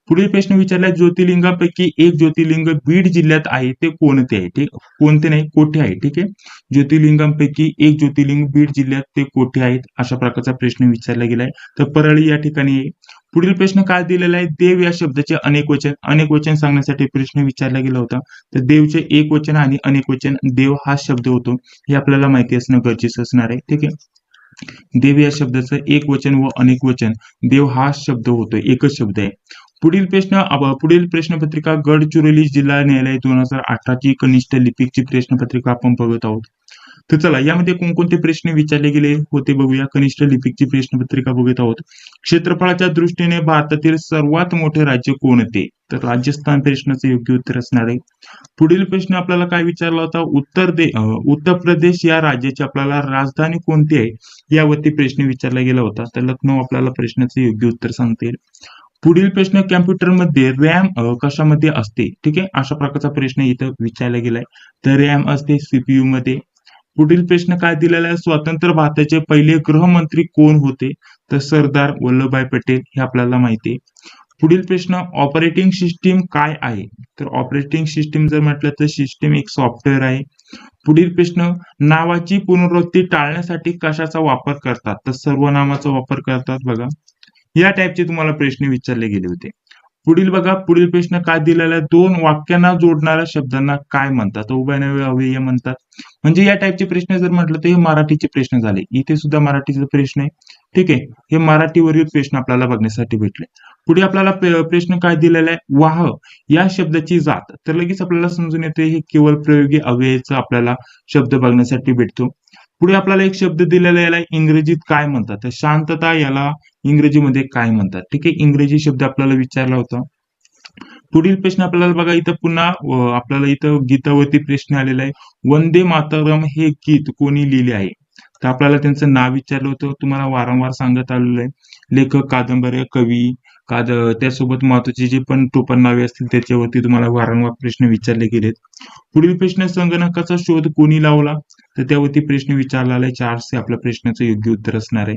पुढील प्रश्न विचारलाय, ज्योतिर्लिंगापैकी एक ज्योतिर्लिंग बीड जिल्ह्यात आहे ते कोणते आहे? ठीक, कोणते नाही, कोठे आहे. ठीक आहे, ज्योतिर्लिंगांपैकी एक ज्योतिर्लिंग बीड जिल्ह्यात ते कोठे आहेत? अशा प्रकारचा प्रश्न विचारला गेलाय. तर परळी या ठिकाणी आहे. पुढील प्रश्न काय दिलेला आहे, देव या शब्दाचे अनेक वचन सांगण्यासाठी प्रश्न विचारला गेला होता. तर देवचे एक वचन आणि अनेक वचन, देव हा शब्द होतो हे आपल्याला माहिती असणं गरजेचं असणार आहे. ठीक आहे, देव या शब्दाचं एक वचन व अनेक वचन, देव हा शब्द होतो, एकच शब्द आहे. पुढील प्रश्नपत्रिका गडचिरोली जिल्हा न्यायालय 2018 ची कनिष्ठ लिपिकची प्रश्नपत्रिका आपण बघत आहोत. तर चला, यामध्ये कोणकोणते प्रश्न विचारले गेले होते बघूया. कनिष्ठ लिपिकची प्रश्नपत्रिका बघत आहोत. क्षेत्रफळाच्या दृष्टीने भारतातील सर्वात मोठे राज्य कोणते? तर राजस्थान प्रश्नाचे योग्य उत्तर असणार आहे. पुढील प्रश्न आपल्याला काय विचारला होता, उत्तर प्रदेश या राज्याची आपल्याला राजधानी कोणती आहे यावरती प्रश्न विचारला गेला होता. तर लखनौ आपल्याला प्रश्नाचे योग्य उत्तर सांगता येईल. पुढील प्रश्न, कॅम्प्युटरमध्ये रॅम कशामध्ये असते? ठीक आहे, अशा प्रकारचा प्रश्न इथं विचारला गेलाय. तर रॅम असते सीपीयू मध्ये. पुढील प्रश्न काय दिलेला आहे, स्वतंत्र भारताचे पहिले गृहमंत्री कोण होते? तर सरदार वल्लभभाई पटेल, हे आपल्याला माहिती आहे. पुढील प्रश्न, ऑपरेटिंग सिस्टीम काय आहे? तर ऑपरेटिंग सिस्टीम जर म्हटलं तर सिस्टीम एक सॉफ्टवेअर आहे. पुढील प्रश्न, नावाची पुनरावृत्ती टाळण्यासाठी कशाचा वापर करतात? तर सर्वनामाचा वापर करतात. बघा, या टाईपचे तुम्हाला प्रश्न विचारले गेले होते. पुढील बघा, पुढील प्रश्न काय दिलेला आहे, दोन वाक्यांना जोडणाऱ्या शब्दांना काय म्हणतात? तर उभयनव्य अव्यय म्हणतात. म्हणजे या टाईपचे प्रश्न जर म्हटलं तर हे मराठीचे प्रश्न झाले. इथे सुद्धा मराठीचा प्रश्न आहे. ठीक आहे, हे मराठीवरील प्रश्न आपल्याला बघण्यासाठी भेटले. पुढे आपल्याला प्रश्न काय दिलेला आहे, वाह या शब्दाची जात. तर लगेच आपल्याला समजून येते हे केवळ प्रयोगी अव्ययाचा आपल्याला शब्द बघण्यासाठी भेटतो. पुढे आपल्याला एक शब्द दिलेला याला इंग्रजीत काय म्हणतात? तर शांतता याला इंग्रजीमध्ये काय म्हणतात? ठीक आहे, इंग्रजी शब्द आपल्याला विचारला होता. पुढील प्रश्न आपल्याला बघा, इथं पुन्हा आपल्याला इथं गीतावरती प्रश्न आलेला आहे. वंदे मातरम हे गीत कोणी लिहिले आहे? तर आपल्याला त्यांचं नाव विचारलं होतं, तुम्हाला वारंवार सांगत आलेलं आहे. लेखक, कादंबरी, कवी, त्यासोबत महत्वाचे जे पण टोपण नावे असतील त्याच्यावरती तुम्हाला वारंवार प्रश्न विचारले गेलेत. पुढील प्रश्न, संगणकाचा शोध कोणी लावला? तर त्यावरती प्रश्न विचारला आहे. 4 आपल्या प्रश्नाचं योग्य उत्तर असणार आहे.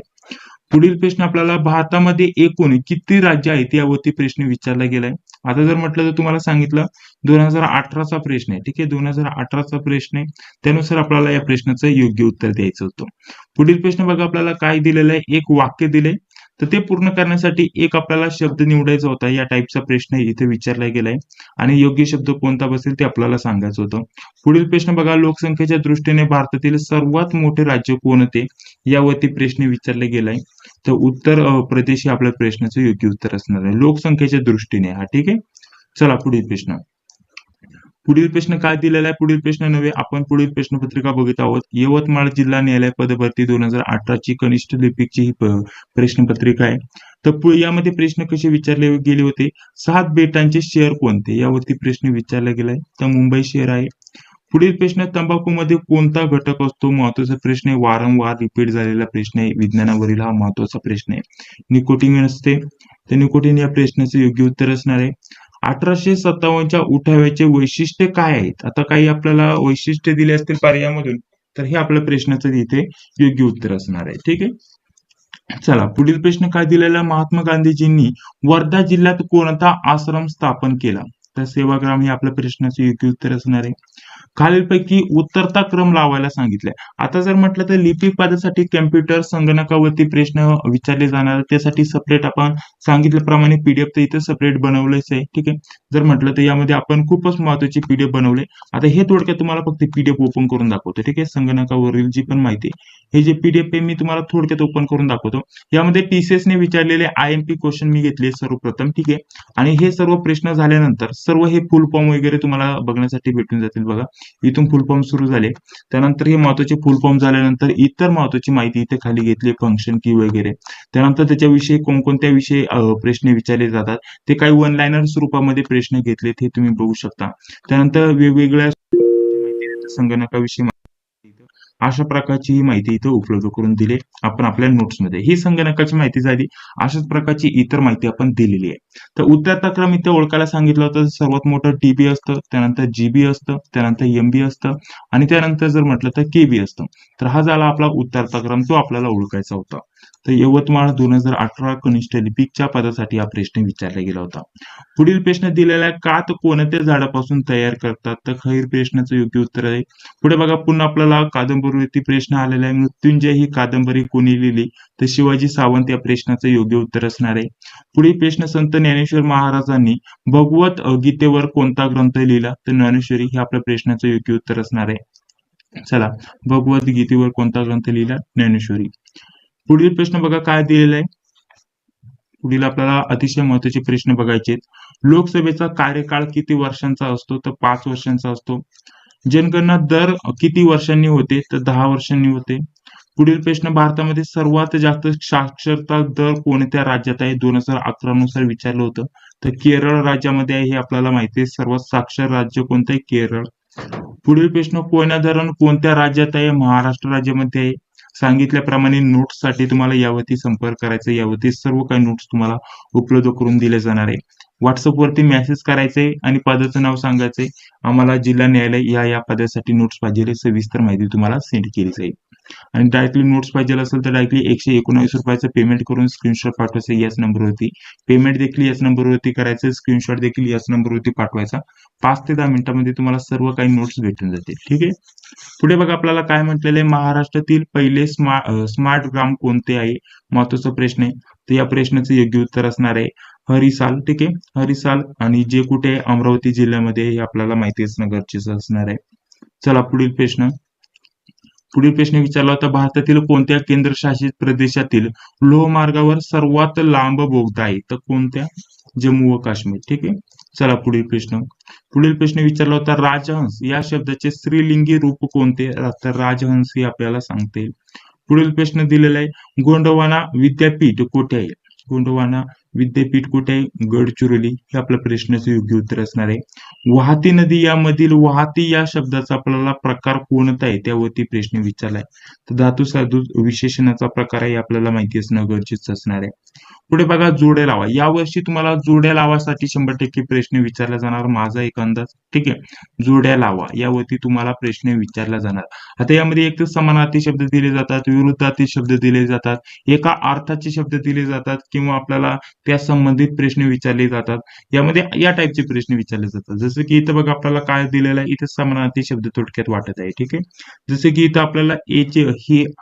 पुढील प्रश्न आपल्याला, भारतामध्ये एकूण किती राज्य आहेत यावरती प्रश्न विचारला गेलाय. आता जर म्हटलं तर तुम्हाला सांगितलं 2018चा प्रश्न आहे. ठीक आहे, 2018चा प्रश्न आहे, त्यानुसार आपल्याला या प्रश्नाचं योग्य उत्तर द्यायचं होतं. पुढील प्रश्न बघा, आपल्याला काय दिलेलं आहे, एक वाक्य दिले, तर ते पूर्ण करण्यासाठी एक आपल्याला शब्द निवडायचा होता. या टाईपचा प्रश्न इथे विचारला गेलाय आणि योग्य शब्द कोणता बसेल ते आपल्याला सांगायचं होतं. पुढील प्रश्न बघा, लोकसंख्येच्या दृष्टीने भारतातील सर्वात मोठे राज्य कोणते यावरती प्रश्न विचारले गेलाय. तर उत्तर प्रदेश हे आपल्या प्रश्नाचं योग्य उत्तर असणार आहे लोकसंख्येच्या दृष्टीने. हा, ठीक आहे. चला, पुढील प्रश्न. पुढील प्रश्न काय दिलेला आहे, पुढील प्रश्न नव्हे, आपण पुढील प्रश्नपत्रिका बघत आहोत. यवतमाळ जिल्हा न्यायालय पदभरती 2018 ची कनिष्ठ लिपिकची ही प्रश्नपत्रिका आहे. तर यामध्ये प्रश्न कसे विचारले गेले होते, 7 बेटांचे शहर कोणते यावरती प्रश्न विचारला गेलाय. तर मुंबई शहर आहे. पुढील प्रश्न, तंबाखूमध्ये कोणता घटक असतो? महत्वाचा प्रश्न आहे, वारंवार रिपीट झालेला प्रश्न आहे, विज्ञानावरील हा महत्वाचा प्रश्न आहे. निकोटीन असते. तर निकोटीन या प्रश्नाचे योग्य उत्तर असणार आहे. 1857च्या उठाव्याचे वैशिष्ट्य काय आहेत? आता काही आपल्याला वैशिष्ट्य दिले असतील पर्यायामधून, तर हे आपल्या प्रश्नाचं इथे योग्य उत्तर असणार आहे. ठीक आहे, चला, पुढील प्रश्न काय दिलेला, महात्मा गांधीजींनी वर्धा जिल्ह्यात कोणता आश्रम स्थापन केला? तर सेवाग्राम हे आपल्या प्रश्नाचे योग्य उत्तर असणार आहे. खालीलपैकी उत्तरता क्रम लावायला सांगितलाय. आता जर म्हटलं तर लिपिक पदासाठी कम्प्युटर संगणकावरती प्रश्न विचारले जाणार, त्यासाठी सेपरेट आपण सांगितल्याप्रमाणे पीडीएफ तर इथे सेपरेट बनवलंच आहे. ठीक आहे. जर म्हटलं तर यामध्ये आपण खूपच महत्त्वाची पीडीएफ बनवले. आता हे थोडक्यात तुम्हाला फक्त पीडीएफ ओपन करून दाखवतो. ठीक आहे. संगणकावरील जी पण माहिती हे जे पीडीएफ आहे मी तुम्हाला थोडक्यात ओपन करून दाखवतो. यामध्ये TCS ने विचारलेले IMP क्वेश्चन मी घेतले सर्वप्रथम. ठीक आहे. आणि हे सर्व प्रश्न झाल्यानंतर सर्व हे फुल फॉर्म वगैरे तुम्हाला बघण्यासाठी भेटून जातील बघा. इथून फुल फॉर्म सुरू झाले. त्यानंतर हे महत्त्वाचे फुल फॉर्म झाल्यानंतर इतर महत्त्वाची माहिती इथे खाली घेतली, फंक्शन की वगैरे. त्यानंतर त्याच्याविषयी कोणकोणत्या विषयी प्रश्न विचारले जातात ते काही वन लाइनर स्वरूपामध्ये प्रश्न घेतलेत हे तुम्ही बघू शकता. त्यानंतर वेगवेगळ्या संगणकाविषयी अशा प्रकारची ही माहिती इथे उपलब्ध करून दिली आपण आपल्या नोट्समध्ये. ही संगणकाची माहिती झाली. अशाच प्रकारची इतर माहिती आपण दिलेली आहे. तर उत्तरचा क्रम इथे ओळखायला सांगितलं होतं. सर्वात मोठं TB असतं, त्यानंतर GB असतं, त्यानंतर MB असतं आणि त्यानंतर जर म्हटलं तर KB असतं. तर हा झाला आपला उत्तरचा क्रम, तो आपल्याला ओळखायचा होता. तर यवतमाळ 2018 कनिष्ठ लिपिकच्या पदासाठी हा प्रश्न विचारला गेला होता. पुढील प्रश्न दिलेला कात कोणत्या झाडापासून तयार करतात, तर खैर प्रश्नाचं योग्य उत्तर आहे. पुढे बघा पुन्हा आपल्याला कादंबरीवरती प्रश्न आलेला आहे. मृत्युंजय ही कादंबरी कोणी लिहिली, तर शिवाजी सावंत या प्रश्नाचं योग्य उत्तर असणार आहे. पुढील प्रश्न संत ज्ञानेश्वर महाराजांनी भगवत गीतेवर कोणता ग्रंथ लिहिला, तर ज्ञानेश्वरी हे आपल्या प्रश्नाचं योग्य उत्तर असणार आहे. चला, भगवत गीतेवर कोणता ग्रंथ लिहिला, ज्ञानेश्वरी. पुढील प्रश्न बघा काय दिलेला आहे. पुढील आपल्याला अतिशय महत्त्वाचे प्रश्न बघायचे. लोकसभेचा कार्यकाळ किती वर्षांचा असतो, तर 5 वर्षांचा असतो. जनगणना दर किती वर्षांनी होते, तर 10 वर्षांनी होते. पुढील प्रश्न भारतामध्ये सर्वात जास्त साक्षरता दर कोणत्या राज्यात आहे, 2011 नुसार विचारलं होतं. तर केरळ राज्यामध्ये आहे, हे आपल्याला माहिती आहे. सर्वात साक्षर राज्य कोणतं आहे, केरळ. पुढील प्रश्न कोयना धरण कोणत्या राज्यात आहे, महाराष्ट्र राज्यामध्ये आहे. सांगितल्याप्रमाणे नोट्ससाठी तुम्हाला यावरती संपर्क करायचा. यावरती सर्व काही नोट्स तुम्हाला उपलब्ध करून दिले जाणार आहे. व्हॉट्सअपवरती मेसेज करायचे आणि पदाचं नाव सांगायचे. आम्हाला जिल्हा न्यायालय या पदासाठी नोट्स पाहिजे, सविस्तर माहिती तुम्हाला सेंड केली जाईल. आणि डायरेक्टली नोट्स पाहिजे असेल तर डायरेक्टली 119 रुपयाचं पेमेंट करून स्क्रीनशॉट पाठवायचं याच नंबरवरती. पेमेंट देखील याच नंबरवरती करायचं, स्क्रीनशॉट देखील याच नंबरवरती पाठवायचा. 5 ते 10 मिनिटांमध्ये तुम्हाला सर्व काही नोट्स भेटून जातील. ठीक आहे. पुढे बघा आपल्याला काय म्हटलेलं आहे, महाराष्ट्रातील पहिले स्मार्ट ग्राम कोणते आहे, महत्वाचा प्रश्न आहे. तर या प्रश्नाचं योग्य उत्तर असणार आहे हरिसाल. ठीक आहे, हरिसाल. आणि जे कुठे अमरावती जिल्ह्यामध्ये हे आपल्याला माहिती असणं गरजेचं असणार आहे. चला पुढील प्रश्न. पुढील प्रश्न विचारला होता, भारतातील कोणत्या केंद्रशासित प्रदेशातील लोहमार्गावर सर्वात लांब बोगदा आहे, तर कोणत्या, जम्मू व काश्मीर. ठीक आहे. चला पुढील प्रश्न. पुढील प्रश्न विचारला होता, राजहंस या शब्दाचे स्त्रीलिंगी रूप कोणते, तर राजहंस हे आपल्याला सांगते. पुढील प्रश्न दिलेला आहे, गोंडवाना विद्यापीठ कुठे आहे, गोंडवाना विद्यापीठ कुठे आहे, गडचिरोली. हे आपल्या प्रश्नाचं योग्य उत्तर असणार आहे. वाहती नदी यामधील वाहती या शब्दाचा आपल्याला प्रकार कोणता आहे, त्यावरती प्रश्न विचारलाय. तर धातू साधू विशेषणाचा प्रकार आहे, आपल्याला माहिती असणं गरजेचं असणार आहे. पुढे बघा जोड्या लावा. यावर्षी तुम्हाला जोड्या लावासाठी 100% प्रश्न विचारला जाणार, माझा एक अंदाज. ठीक आहे. जोड्या लावा यावरती तुम्हाला प्रश्न विचारला जाणार. आता यामध्ये एक तर समानार्थी शब्द दिले जातात, विरुद्धार्थी शब्द दिले जातात, एका अर्थाचे शब्द दिले जातात किंवा आपल्याला त्या संबंधित प्रश्न विचारले जातात. यामध्ये या टाईपचे प्रश्न विचारले जातात. जसं की इथं बघा आपल्याला काय दिलेलं आहे, इथे समानार्थी शब्द थोडक्यात वाटत आहे. ठीक आहे. जसं की इथं आपल्याला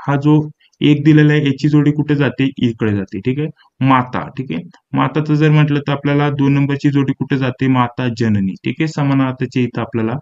हा जो एक दिलेला आहे, याची जोडी कुठे जाते, इकडे जाते. ठीक आहे. माता. ठीक आहे. माताचं जर म्हटलं तर आपल्याला 2 नंबरची जोडी कुठे जाते, माता जननी. ठीक आहे. समानार्थाचे इथं आपल्याला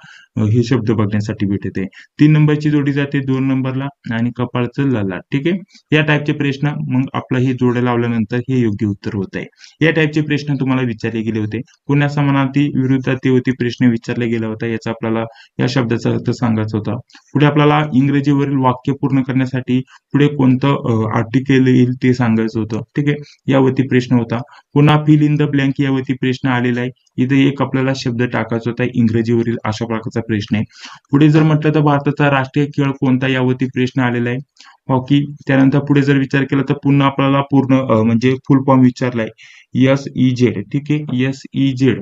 हे शब्द बघण्यासाठी भेटत आहे. 3 नंबरची जोडी जाते 2 नंबरला आणि कपाळचं ललाट. ठीक आहे. या टाईपचे प्रश्न मग आपलं हे जोड्या लावल्यानंतर हे योग्य उत्तर होत आहे. या टाईपचे प्रश्न तुम्हाला विचारले गेले होते. पुन्हा समानार्थी विरुद्धार्थी प्रश्न विचारला गेला होता, याचा आपल्याला या शब्दाचा अर्थ सांगायचा होता. पुढे आपल्याला इंग्रजीवरील वाक्य पूर्ण करण्यासाठी पुढे कोणतं आर्टिकल येईल ते सांगायचं होतं. ठीक आहे. यावरती प्रश्न होता. पुन्हा फिल इन द ब्लँक यावरती प्रश्न आलेला आहे. इथे एक आपल्याला शब्द टाकायचा होता इंग्रजीवरील, अशा प्रकारचा प्रश्न आहे. पुढे जर म्हटलं तर भारताचा राष्ट्रीय खेळ कोणता, यावरती प्रश्न आलेला आहे, हॉकी. त्यानंतर पुढे जर विचार केला तर पुन्हा आपल्याला पूर्ण म्हणजे फुल फॉर्म विचारलाय. SEZ. ठीक आहे, SEZ.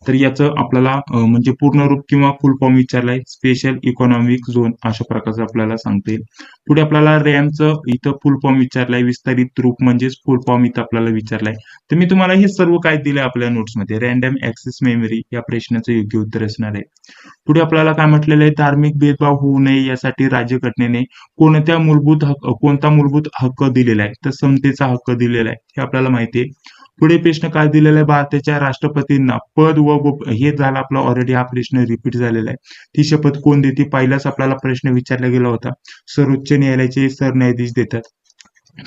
तर याचं आपल्याला म्हणजे पूर्ण रूप किंवा फुल फॉर्म विचारलाय, स्पेशल इकॉनॉमिक झोन अशा प्रकारचं आपल्याला सांगता येईल. पुढे आपल्याला रॅमचं इथं फुल फॉर्म विचारलाय, विस्तारित रूप म्हणजेच फुल फॉर्म इथं आपल्याला विचारलाय. तर मी तुम्हाला हे सर्व काय दिलंय आपल्या नोट्समध्ये, रॅन्डम ऍक्सेस मेमरी या प्रश्नाचं योग्य उत्तर असणार आहे. पुढे आपल्याला काय म्हटलेलं आहे, धार्मिक भेदभाव होऊ नये यासाठी राज्यघटनेने कोणता मूलभूत हक्क दिलेला आहे, तर समतेचा हक्क दिलेला आहे, हे आपल्याला माहिती आहे. पुढे प्रश्न काय दिलेला आहे, भारताच्या राष्ट्रपतींना पद व हे झाला आपला ऑलरेडी, हा प्रश्न रिपीट झालेला आहे. ती शपथ कोण देते, पहिलाच आपल्याला प्रश्न विचारला गेला होता, सर्वोच्च न्यायालयाचे सरन्यायाधीश देतात.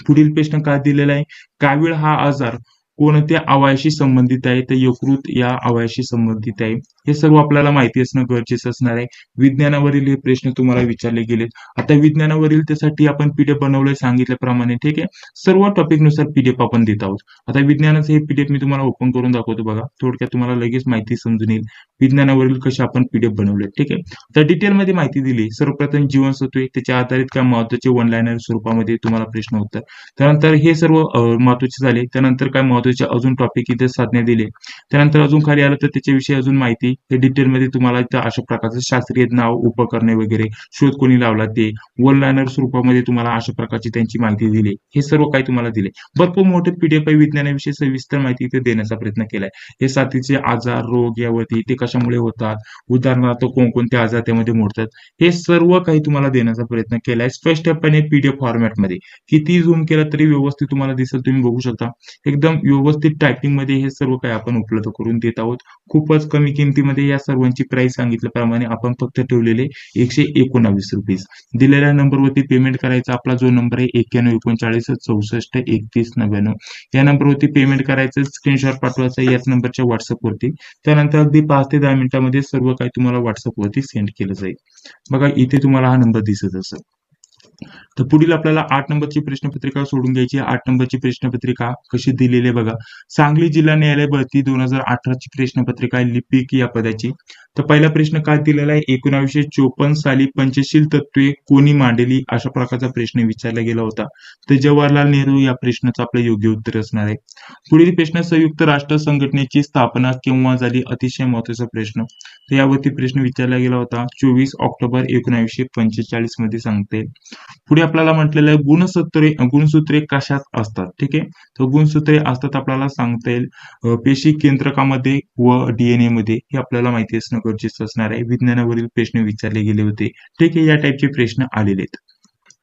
पुढील प्रश्न काय दिलेला आहे, कावीळ हा आजार कोणत्या अवयवाशी संबंधित आहे, तर यकृत या अवयवाशी संबंधित आहे. हे सर्व आपल्याला माहिती असणं गरजेचं असणार आहे. विज्ञानावरील हे प्रश्न तुम्हाला विचारले गेलेत. आता विज्ञानावरील त्यासाठी आपण पीडीएफ बनवलंय सांगितल्याप्रमाणे. ठीक आहे, सर्व टॉपिक नुसार पीडीएफ आपण देत आहोत. आता विज्ञानाचं हे पीडीएफ मी तुम्हाला ओपन करून दाखवतो बघा, थोडक्यात तुम्हाला लगेच माहिती समजून येईल विज्ञानावरील कसे आपण पीडीएफ बनवले. ठीक आहे, तर डिटेलमध्ये माहिती दिली. सर्वप्रथम जीवनसत्वे, त्याच्या आधारित काय महत्वाचे वन लाईनर स्वरूपामध्ये तुम्हाला प्रश्न उत्तर. त्यानंतर हे सर्व महत्वाचे झाले. त्यानंतर काय महत्वाचे अजून टॉपिक इथे साधने दिले. त्यानंतर अजून खाली आलं तर त्याच्याविषयी अजून माहिती, हे डिटेलमध्ये तुम्हाला इथं अशा प्रकारचं शास्त्रीय नाव, उपकरणे वगैरे, शोध कोणी लावला ते, वन लाईनर स्वरूपामध्ये तुम्हाला अशा प्रकारची त्यांची माहिती दिली. हे सर्व काही तुम्हाला दिले. भरपूर मोठे पीडीएफ विज्ञानाविषयी सविस्तर माहिती इथे देण्याचा प्रयत्न केलाय. हे साथीचे आजार, रोग यावरती, ते कशामुळे होतात, उदाहरणार्थ कोणकोणते आजार त्यामध्ये मोडतात, हे सर्व काही तुम्हाला देण्याचा प्रयत्न केलाय स्पष्टपणे पीडीएफ फॉर्मॅटमध्ये. किती झूम केलं तरी व्यवस्थित तुम्हाला दिसेल, तुम्ही बघू शकता. एकदम व्यवस्थित टायपिंग मध्ये हे सर्व काही आपण उपलब्ध करून देत आहोत. खूपच कमी किमतीमध्ये या सर्वांची प्राइस सांगितल्याप्रमाणे आपण फक्त ठेवलेले 119 रुपये. दिलेल्या नंबरवरती पेमेंट करायचा. आपला जो नंबर आहे 9139643199, या नंबरवरती पेमेंट करायचं, स्क्रीनशॉट पाठवायचा याच नंबरच्या व्हॉट्सअपवरती. त्यानंतर अगदी 5 ते 10 मिनिटांमध्ये सर्व काही तुम्हाला व्हॉट्सअपवरती सेंड केलं जाईल. बघा इथे तुम्हाला हा नंबर दिसत असेल. तर पुढील आपल्याला 8 नंबरची प्रश्नपत्रिका सोडून घ्यायची. 8 नंबरची प्रश्नपत्रिका कशी दिलेली आहे बघा. सांगली जिल्हा न्यायालय भरती 2018 ची प्रश्नपत्रिका आहे, लिपिक या पदाची. तर पहिला प्रश्न काय दिलेला आहे, 1954 साली पंचशील तत्वे कोणी मांडली, अशा प्रकारचा प्रश्न विचारला गेला होता. तर जवाहरलाल नेहरू या प्रश्नाचं आपलं योग्य उत्तर असणार आहे. पुढील प्रश्न, संयुक्त राष्ट्र संघटनेची स्थापना केव्हा झाली, अतिशय महत्वाचा प्रश्न. तर यावरती प्रश्न विचारला गेला होता 24 ऑक्टोबर 1945 मध्ये सांगते. पुढे आपल्याला म्हटलेलं आहे गुणसूत्रे कशात असतात. ठीक आहे, तर गुणसूत्रे असतात आपल्याला सांगता येईल पेशी केंद्रकामध्ये व डीएनए मध्ये, हे आपल्याला माहिती असणं गरजेचं असणार आहे. विज्ञानावरील प्रश्न विचारले गेले होते. ठीक आहे, या टाईपचे प्रश्न आलेले आहेत.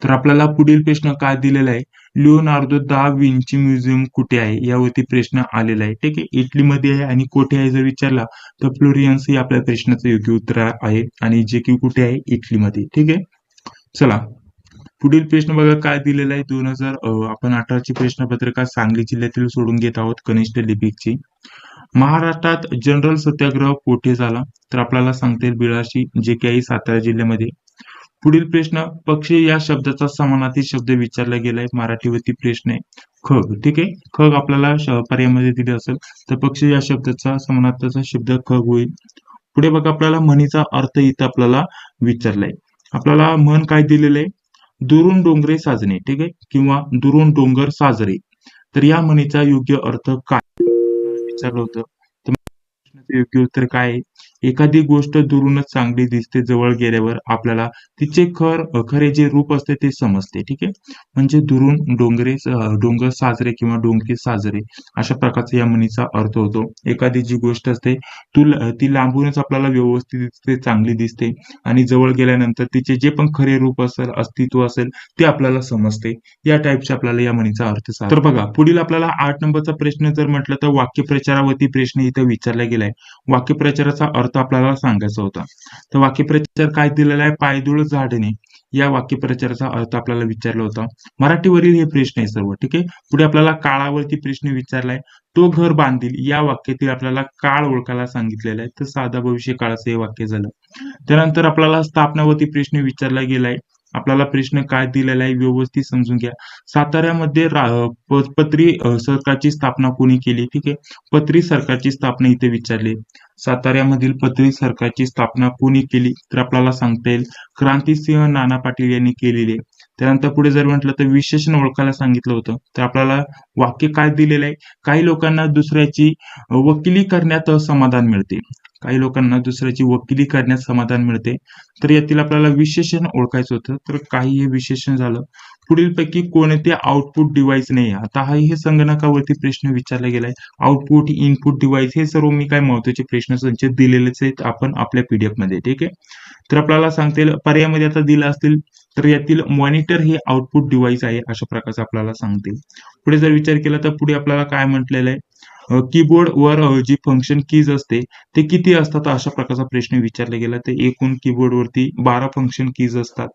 तर आपल्याला पुढील प्रश्न काय दिलेला आहे, लिओनार्दो दा विंची म्युझियम कुठे आहे, यावरती प्रश्न आलेला आहे. ठीक आहे, इटलीमध्ये आहे आणि कुठे आहे जर विचारला तर फ्लोरियन्स हे आपल्या प्रश्नाचं योग्य उत्तर आहे, आणि जे की कुठे आहे, इटलीमध्ये. ठीक आहे, चला पुढील प्रश्न बघा काय दिलेला आहे. 2018 ची प्रश्नपत्रिका सांगली जिल्ह्यातील सोडून घेत आहोत, कनिष्ठ लिपिकची. महाराष्ट्रात जनरल सत्याग्रह कोठे झाला, तर आपल्याला सांगता येईल बिळाशी, जे काही सातारा जिल्ह्यामध्ये. पुढील प्रश्न, पक्ष या शब्दाचा समानार्थी शब्द विचारला गेलाय, मराठीवरती प्रश्न आहे. खग. ठीक आहे, खग आपल्याला पर्यायामध्ये दिले असेल तर पक्ष या शब्दाचा समानार्थीचा शब्द खग होईल. पुढे बघा आपल्याला म्हणीचा अर्थ इथं आपल्याला विचारलाय. आपल्याला म्हण काय दिलेलं आहे, दुरून डोंगरे साजणे. ठीक आहे, किंवा दुरून डोंगर साजरे. तर या म्हणीचा योग्य अर्थ काय विचारलं होतं, तर प्रश्नाचं योग्य उत्तर काय आहे, एखादी गोष्ट दुरूनच चांगली दिसते, जवळ गेल्यावर आपल्याला तिचे खरे जे रूप असते ते समजते. ठीक आहे, म्हणजे दुरून डोंगर साजरे किंवा डोंगरे साजरे अशा प्रकारचा या म्हणीचा अर्थ होतो. एखादी जी गोष्ट असते ती लांबूनच आपल्याला व्यवस्थित दिसते, चांगली दिसते, आणि जवळ गेल्यानंतर तिचे जे पण खरे रूप असेल, अस्तित्व असेल, ते आपल्याला समजते. या टाईपचे आपल्याला या म्हणीचा अर्थ तर बघा पुढील आपल्याला 8 नंबरचा प्रश्न जर म्हटलं तर वाक्यप्रचारावरती प्रश्न इथं विचारला गेलाय. वाक्यप्रचाराचा अर्थ आपल्याला सांगायचा होता. तर वाक्यप्रचार काय दिलेला आहे, पायदुळ झाडणे, या वाक्यप्रचाराचा अर्थ आपल्याला विचारला होता. मराठीवरील हे प्रश्न आहे सर्व. ठीक आहे, पुढे आपल्याला काळावरती प्रश्न विचारलाय. तो घर बांधील या वाक्यातील आपल्याला काळ ओळखायला सांगितलेला आहे, तर साधा भविष्य काळाचं हे वाक्य झालं. त्यानंतर आपल्याला स्थापनावरती प्रश्न विचारला गेलाय. आपल्याला प्रश्न काय दिलेला आहे व्यवस्थित समजून घ्या. साताऱ्यामध्ये पत्री सरकारची स्थापना कोणी केली. ठीक आहे, पत्री सरकारची स्थापना इथे विचारली. साताऱ्यामधील पत्री सरकारची स्थापना कोणी केली, तर आपल्याला सांगता येईल क्रांतिसिंह नाना पाटील यांनी केलेली आहे. त्यानंतर पुढे जर म्हटलं तर विशेषण ओळखायला सांगितलं होतं. तर आपल्याला वाक्य काय दिलेलं आहे, काही लोकांना दुसऱ्याची वकिली करण्यात समाधान मिळते. काही लोकांना दुसऱ्याची वकिली करण्यात समाधान मिळते. तर यातील आपल्याला विशेषण ओळखायचं होतं. तर काही हे विशेषण झालं. पुढीलपैकी कोणते आउटपुट डिव्हाइस नाही आहे. आता हा हे संगणकावरती प्रश्न विचारला गेलाय. आउटपुट, इनपुट डिव्हाइस हे सर्व मी काय महत्त्वाचे प्रश्न संच दिलेलेच आहेत आपण आपल्या पीडीएफ मध्ये. ठीक आहे. तर आपल्याला सांगतील पर्यायामध्ये आता दिलं असतील तर यातील मॉनिटर हे आउटपुट डिव्हाइस आहे अशा प्रकारचं आपल्याला सांगतील. पुढे जर विचार केला तर पुढे आपल्याला काय म्हटलेलं आहे, कीबोर्ड वर जी फंक्शन कीज असते ते किती असतात अशा प्रकारचा प्रश्न विचारला गेला. तर एकूण कीबोर्ड वरती 12 फंक्शन कीज असतात.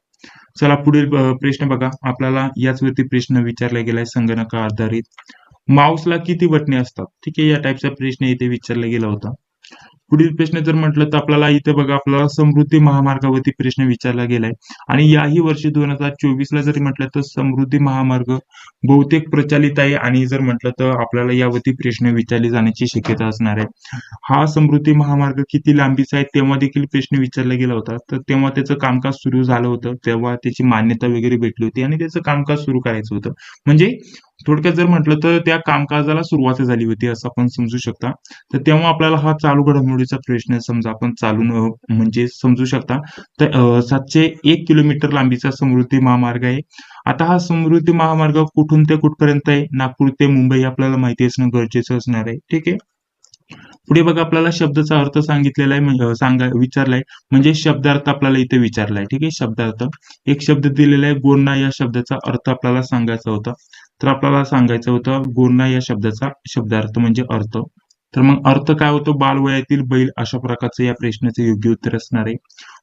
चला पुढील प्रश्न बघा. आपल्याला याचवरती प्रश्न विचारला गेलाय संगणका आधारित. माऊसला किती बटणे असतात? ठीक आहे, या टाईपचा प्रश्न इथे विचारला गेला होता. पुढील प्रश्न जर म्हटलं तर आपल्याला इथे बघा आपल्याला समृद्धी महामार्गावरती प्रश्न विचारला गेलाय आणि याही वर्षी 2024 ला जरी म्हटलं तर समृद्धी महामार्ग बहुतेक प्रचलित आहे आणि जर म्हटलं तर आपल्याला यावरती प्रश्न विचारले जाण्याची शक्यता असणार आहे. हा समृद्धी महामार्ग किती लांबीचा आहे तेव्हा देखील प्रश्न विचारला गेला होता. तर तेव्हा त्याचं कामकाज सुरू झालं होतं, तेव्हा त्याची मान्यता वगैरे भेटली होती आणि त्याचं कामकाज सुरू करायचं होतं. म्हणजे थोडक्यात जर म्हटलं तर त्या कामकाजाला सुरुवात झाली होती असं आपण समजू शकता. तर तेव्हा आपल्याला हा चालू घडामोडीचा प्रश्न समजा आपण चालून म्हणजे समजू शकता. तर 701 किलोमीटर लांबीचा समृद्धी महामार्ग आहे. आता हा समृद्धी महामार्ग कुठून ते कुठपर्यंत आहे, नागपूर ते मुंबई आपल्याला माहिती असणं गरजेचं असणार आहे. ठीक आहे. पुढे बघा आपल्याला शब्दाचा अर्थ सांगितलेला आहे, विचारलाय म्हणजे शब्दार्थ आपल्याला इथे विचारलाय. ठीक आहे, शब्दार्थ एक शब्द दिलेला आहे गोंडा, या शब्दाचा अर्थ आपल्याला सांगायचा होता. तर आपल्याला सांगायचं होतं गोंडा या शब्दाचा शब्दार्थ म्हणजे अर्थ. तर मग अर्थ काय होतो, बालवयातील बैल अशा प्रकारचं या प्रश्नाचं योग्य उत्तर असणार आहे.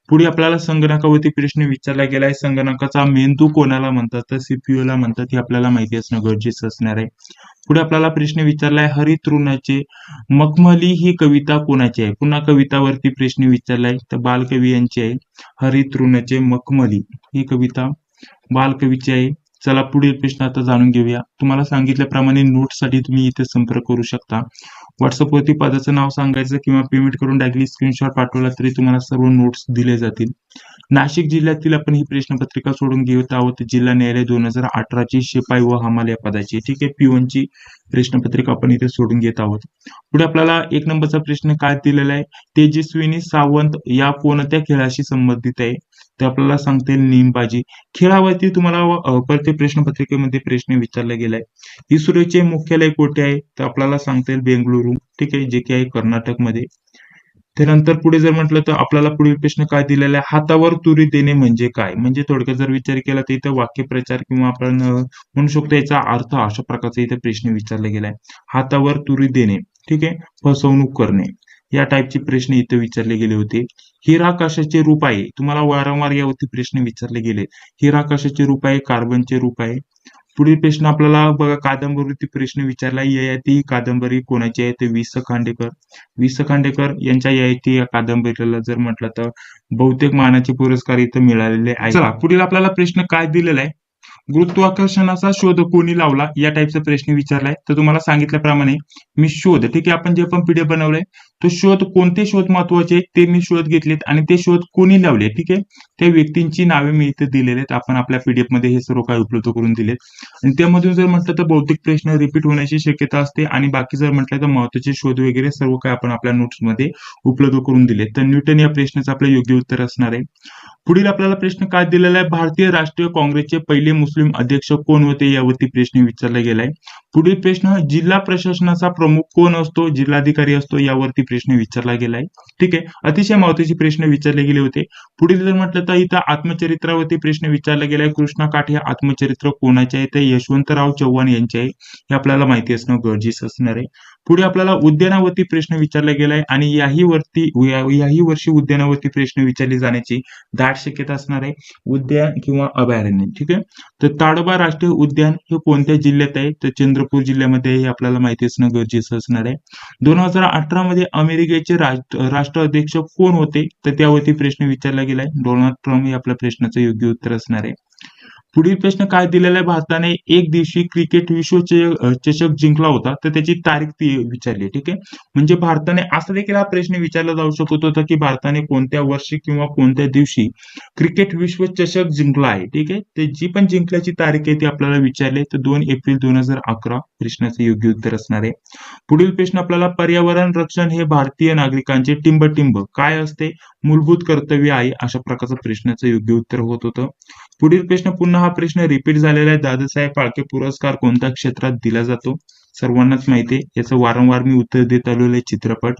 पुढे आपल्याला संगणकावरती प्रश्न विचारला गेलाय. संगणकाचा मेंदू कोणाला म्हणतात, तर सीपीयू ला म्हणतात. हे आपल्याला माहिती असणं गरजेचं असणार आहे. पुढे आपल्याला प्रश्न विचारलाय हरितृणाचे मखमली ही कविता कोणाची आहे. पुन्हा कवितावरती प्रश्न विचारलाय तर बालकवी यांची आहे. हरितृणाचे मखमली ही कविता बालकवीची आहे. चला पुढील प्रश्न आता जाणून घेऊया. तुम्हाला सांगितल्याप्रमाणे नोट्ससाठी तुम्ही इथे संपर्क करू शकता. व्हॉट्सअपवरती पदाचं नाव सांगायचं किंवा पेमेंट करून डायरेक्टली स्क्रीनशॉट पाठवला तरी तुम्हाला सर्व नोट्स दिले जातील. नाशिक जिल्ह्यातील आपण ही प्रश्नपत्रिका सोडून घेत आहोत. जिल्हा न्यायालय 2018 ची शिपाई व हमाल या पदाची. ठीक आहे, P1 ची प्रश्नपत्रिका आपण इथे सोडून घेत आहोत. पुढे आपल्याला 1 नंबरचा प्रश्न काय दिलेला आहे, तेजस्विनी सावंत या कोणत्या खेळाशी संबंधित आहे. ते आपल्याला सांगते नेमबाजी. खेळावरती तुम्हाला प्रत्येक प्रश्नपत्रिकेमध्ये प्रश्न विचारला गेलाय. इस्रोचे मुख्यालय कोठे आहे, तर आपल्याला सांगता येईल बेंगळुरू. ठीक आहे, जे की आहे कर्नाटक मध्ये. त्यानंतर पुढे जर म्हटलं तर आपल्याला पुढील प्रश्न काय दिलेला आहे, हातावर तुरी देणे म्हणजे काय. म्हणजे थोडक्यात जर विचार केला तर इथं वाक्यप्रचार किंवा आपण म्हणू शकतो याचा अर्थ अशा प्रकारचा इथे प्रश्न विचारला गेलाय. हातावर तुरी देणे, ठीक आहे, फसवणूक करणे या टाईपचे प्रश्न इथे विचारले गेले होते. हिरा कशाचे रूप आहे, तुम्हाला वारंवार यावरती प्रश्न विचारले गेले. हिरा कशाचे रूप आहे, कार्बनचे रूप आहे. पुढील प्रश्न आपल्याला बघा कादंबरीवरती प्रश्न विचारला. ययाती कादंबरी कोणाची आहे, ते वि. स. खांडेकर. वि. स. खांडेकर यांच्या ययाती या कादंबरीला जर म्हटलं तर बहुतेक मानाचे पुरस्कार इथं मिळालेले आहेत. चला पुढील आपल्याला प्रश्न काय दिलेला आहे, गुरुत्वाकर्षणाचा शोध कोणी लावला या टाईपचा प्रश्न विचारलाय. तर तुम्हाला सांगितल्याप्रमाणे मी शोध, ठीक आहे, आपण जे पण पीडीएफ बनवलंय तो शोध, कोणते शोध महत्वाचे ते मी शोध घेतलेत आणि ते शोध कोणी लावले. ठीक आहे, त्या व्यक्तींची नावे मी इथे दिलेले आहेत. आपण आपल्या पीडीएफ मध्ये हे सर्व काय उपलब्ध करून दिलेत आणि त्यामधून जर म्हटलं तर बहुतेक प्रश्न रिपीट होण्याची शक्यता असते आणि बाकी जर म्हटलं तर महत्वाचे शोध वगैरे सर्व काय आपण आपल्या नोट्स मध्ये उपलब्ध करून दिले. तर न्यूटन या प्रश्नाचं आपलं योग्य उत्तर असणार आहे. पुढील आपल्याला प्रश्न काय दिलेला आहे, भारतीय राष्ट्रीय काँग्रेसचे पहिले मुस्लिम अध्यक्ष कोण होते यावरती प्रश्न विचारला गेलाय. पुढील प्रश्न जिल्हा प्रशासनाचा प्रमुख कोण असतो, जिल्हाधिकारी असतो यावरती प्रश्न विचारला गेलाय. ठीक आहे, अतिशय महत्वाचे प्रश्न विचारले गेले होते. पुढील जर म्हटलं तर इथं आत्मचरित्रावरती प्रश्न विचारला गेलाय. कृष्णा काठ हे आत्मचरित्र कोणाचे आहे, ते यशवंतराव चव्हाण यांचे आहे. हे आपल्याला माहिती असणं गरजेचं असणार आहे. पुढे आपल्याला उद्यानावरती प्रश्न विचारला गेलाय आणि याही वर्षी उद्यानावरती प्रश्न विचारले जाण्याची दाट शक्यता असणार आहे. उद्यान किंवा अभयारण्य. ठीक आहे, तर ताडोबा राष्ट्रीय उद्यान हे कोणत्या जिल्ह्यात आहे, तर चंद्रपूर जिल्ह्यामध्ये हे आपल्याला माहिती असणं गरजेचं असणार आहे. 2018 मध्ये अमेरिकेचे राष्ट्राध्यक्ष कोण होते, तर त्यावरती प्रश्न विचारला गेलाय. डोनाल्ड ट्रम्प हे आपल्या प्रश्नाचं योग्य उत्तर असणार आहे. पुढील प्रश्न काय दिलेला आहे, भारताने एक दिवशी क्रिकेट चषक जिंकला होता, तर त्याची तारीख ती विचारली. ठीक आहे. म्हणजे भारताने असा देखील हा प्रश्न विचारला जाऊ शकत होता, की भारताने कोणत्या वर्षी किंवा कोणत्या दिवशी क्रिकेट विश्वचषक जिंकला आहे. ठीक आहे. ते जी पण जिंकल्याची तारीख आहे ती आपल्याला विचारली, तर 2 एप्रिल 2011 प्रश्नाचं योग्य उत्तर असणार आहे. पुढील प्रश्न आपल्याला, पर्यावरण रक्षण हे भारतीय नागरिकांचे टिंब काय असते, मूलभूत कर्तव्य आहे, अशा प्रकारचं प्रश्नाचं योग्य उत्तर होत होतं. पुढील प्रश्न, पुन्हा हा प्रश्न रिपीट झालेला आहे, दादासाहेब फाळके पुरस्कार कोणत्या क्षेत्रात दिला जातो, सर्वांनाच माहिती आहे, याचं वारंवार मी उत्तर देत आलेलं आहे, चित्रपट.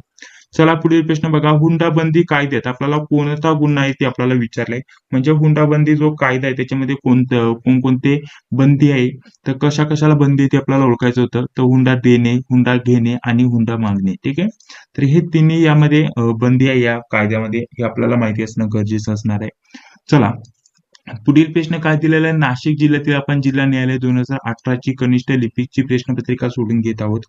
चला पुढील प्रश्न बघा, हुंडाबंदी कायद्यात आपल्याला कोणता गुन्हा आहे ते आपल्याला विचारलंय. म्हणजे हुंडाबंदी जो कायदा आहे त्याच्यामध्ये कोणकोणते बंदी आहे, तर कशा कशाला बंदी आहे ते आपल्याला ओळखायचं होतं. तर हुंडा देणे, हुंडा घेणे आणि हुंडा मागणे. ठीक आहे. तर हे तिन्ही यामध्ये बंदी आहे या कायद्यामध्ये, हे आपल्याला माहिती असणं गरजेचं असणार आहे. चला पुढील प्रश्न काय दिलेला आहे, नाशिक जिल्ह्यातील आपण जिल्हा न्यायालय 2018 ची कनिष्ठ लिपिकची प्रश्नपत्रिका सोडून घेत आहोत.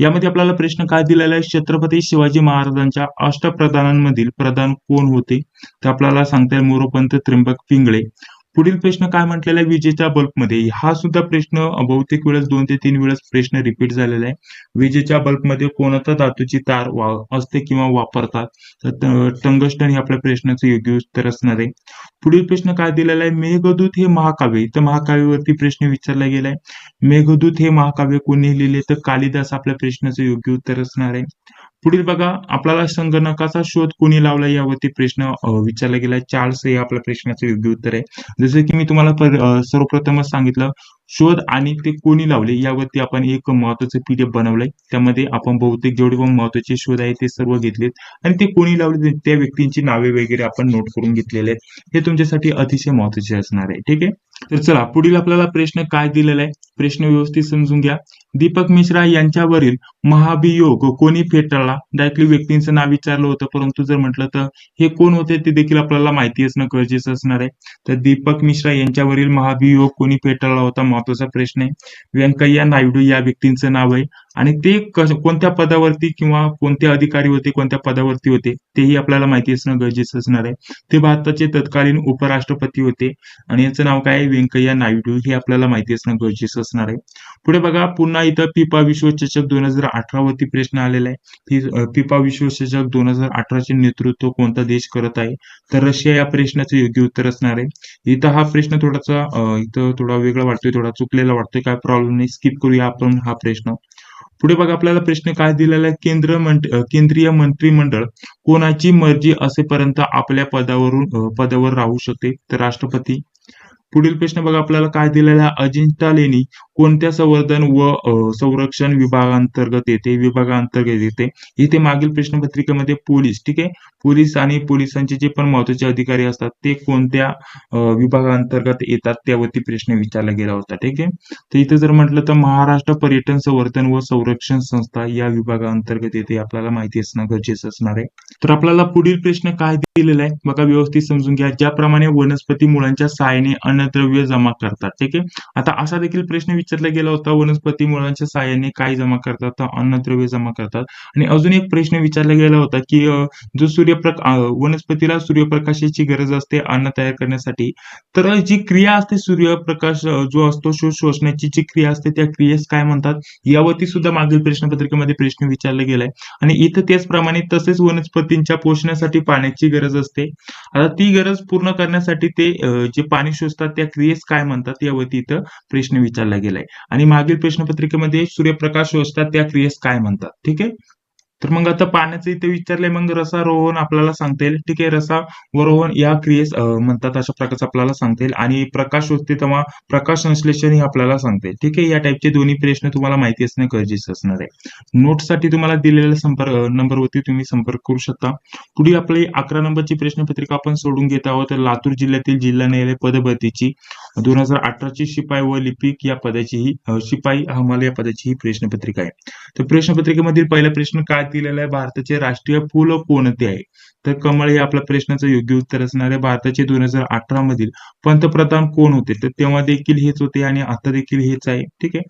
यामध्ये आपल्याला प्रश्न काय दिलेला आहे, छत्रपती शिवाजी महाराजांच्या अष्टप्रधानांमधील प्रधान कोण होते, तर आपल्याला सांगता येईल मोरोपंत त्र्यंबक पिंगळे. पुढील प्रश्न काय म्हटलेला आहे, विजेच्या बल्बमध्ये, हा सुद्धा प्रश्न बहुतेक वेळेस 2 ते 3 वेळेस प्रश्न रिपीट झालेला आहे. विजेच्या बल्बमध्ये कोणत्या धातूची तार असते किंवा वापरतात, तर टंगस्टन हे आपल्या प्रश्नाचं योग्य उत्तर असणार आहे. पुढील प्रश्न काय दिलेला आहे, मेघदूत हे महाकाव्य, तर महाकाव्यावरती प्रश्न विचारला गेलाय. मेघदूत हे महाकाव्य कोणी लिहिले, तर कालिदास आपल्या प्रश्नाचं योग्य उत्तर असणार आहे. पुढील बघा, आपल्याला संगणकाचा शोध कोणी लावला यावरती प्रश्न विचारला गेलाय. चार्ल्स हे आपल्या प्रश्नाचं योग्य उत्तर आहे. जसं की मी तुम्हाला सर्वप्रथमच सांगितलं, शोध आणि ते कोणी लावले यावरती आपण एक महत्वाचं पीडीएफ बनवलंय. त्यामध्ये आपण बहुतेक जेवढे पण महत्वाचे शोध आहेत ते सर्व घेतलेत आणि ते कोणी लावले त्या व्यक्तींची नावे वगैरे आपण नोट करून घेतलेले आहेत. हे तुमच्यासाठी अतिशय महत्वाचे असणार आहे. ठीक आहे. तर चला पुढील आपल्याला प्रश्न काय दिलेला आहे, प्रश्न व्यवस्थित समजून घ्या. दीपक मिश्रा यांच्यावरील महाभियोग कोणी फेटाळला, डायरेक्टली व्यक्तींचं नाव विचारलं होतं, परंतु जर म्हटलं तर हे कोण होते ते देखील आपल्याला माहिती असणं गरजेचं असणार आहे. तर दीपक मिश्रा यांच्यावरील महाभियोग कोणी फेटाळला होता, महत्वाचा प्रश्न आहे. व्यंकय्या नायडू या व्यक्तींचं नाव आहे आणि ते कोणत्या पदावरती किंवा कोणते अधिकारी होते, कोणत्या पदावरती होते तेही आपल्याला माहिती असणं गरजेचं असणार आहे. ते भारताचे तत्कालीन उपराष्ट्रपती होते आणि याचं नाव काय आहे, व्यंकय्या नायडू, हे आपल्याला माहिती असणं गरजेचं असणार आहे. पुढे बघा, पुन्हा इथं फिफा विश्वचषक 2018 वरती प्रश्न आलेला आहे. फिफा विश्वचषक 2018 चे नेतृत्व कोणता देश करत आहे, तर रशिया या प्रश्नाचं योग्य उत्तर असणार आहे. इथं हा प्रश्न थोडासा इथं थोडा वेगळा वाटतोय, थोडा चुकलेला वाटतोय, काय प्रॉब्लेम नाही, स्किप करूया आपण हा प्रश्न. पुढे बघा, आपल्याला प्रश्न काय दिलेला आहे, केंद्रीय मंत्रिमंडळ कोणाची मर्जी असेपर्यंत आपल्या पदावर राहू शकते, तर राष्ट्रपती. पुढील प्रश्न बघा, आपल्याला काय दिलेला आहे, अजिंठा लेणी कोणत्या संवर्धन व संरक्षण विभागांतर्गत येते. इथे मागील प्रश्नपत्रिकेमध्ये पोलीस, ठीक आहे, पोलीस आणि पोलिसांचे जे पण महत्वाचे अधिकारी असतात ते कोणत्या विभागांतर्गत येतात त्यावरती प्रश्न विचारला गेला होता. ठीक आहे. तर इथे जर म्हटलं तर महाराष्ट्र पर्यटन संवर्धन व संरक्षण संस्था या विभागांतर्गत येते, आपल्याला माहिती असणं गरजेचं असणार आहे. तर आपल्याला पुढील प्रश्न काय दिलेला आहे बघा, व्यवस्थित समजून घ्या. ज्याप्रमाणे वनस्पती मुळांच्या सहाय्याने अन्नद्रव्य जमा करतात. ठीक आहे. आता असा देखील प्रश्न विचारला गेला होता, वनस्पती मुळांच्या सहाय्याने काय जमा करतात, तर अन्नद्रव्य जमा करतात. आणि अजून एक प्रश्न विचारला गेला होता की जो वनस्पतीला सूर्यप्रकाशाची गरज असते अन्न तयार करण्यासाठी, तर जी क्रिया असते सूर्यप्रकाश जो असतो शोषण्याची जी क्रिया असते त्या क्रियेस काय म्हणतात, यावरती सुद्धा मागील प्रश्नपत्रिकेमध्ये प्रश्न विचारला गेलाय. आणि इथं त्याचप्रमाणे तसेच वनस्पतींच्या पोषणासाठी पाण्याची गरज असते. आता ती गरज पूर्ण करण्यासाठी ते जे पाणी शोषतात त्या क्रियेस काय म्हणतात यावरती इथं प्रश्न विचारला गेलाय. आणि मागील प्रश्नपत्रिकेमध्ये सूर्यप्रकाश शोषतात त्या क्रियेस काय म्हणतात. ठीक आहे. तर मग आता पाण्याचं इथे विचारलंय, मग रसारोहण आपल्याला सांगता येईल. ठीक आहे. रसावरोहण या क्रियेस म्हणतात, अशा प्रकारचं आपल्याला सांगता येईल. आणि प्रकाश शोषते तेव्हा प्रकाश संश्लेषण हे आपल्याला सांगता येईल. ठीक आहे. या टाईपचे दोन्ही प्रश्न तुम्हाला माहिती असणं गरजेचं असणार आहे. नोटसाठी तुम्हाला दिलेल्या नंबरवरती तुम्ही संपर्क करू शकता. पुढे आपली 11 नंबरची प्रश्नपत्रिका आपण सोडून घेत आहोत. तर लातूर जिल्ह्यातील जिल्हा न्यायालय पदभरतीची 2018 ची शिपाई व लिपिक या पदाची ही शिपाई हमाल या पदाची ही प्रश्नपत्रिका आहे. तर प्रश्नपत्रिकेमधील पहिला प्रश्न काय दिलेला आहे, भारताचे राष्ट्रीय फुल कोणते आहे, तर कमळ हे आपल्या प्रश्नाचं योग्य उत्तर असणार आहे. भारताचे 2018 मधील पंतप्रधान कोण होते, तर तेव्हा देखील हेच होते आणि आता देखील हेच आहे. ठीक आहे,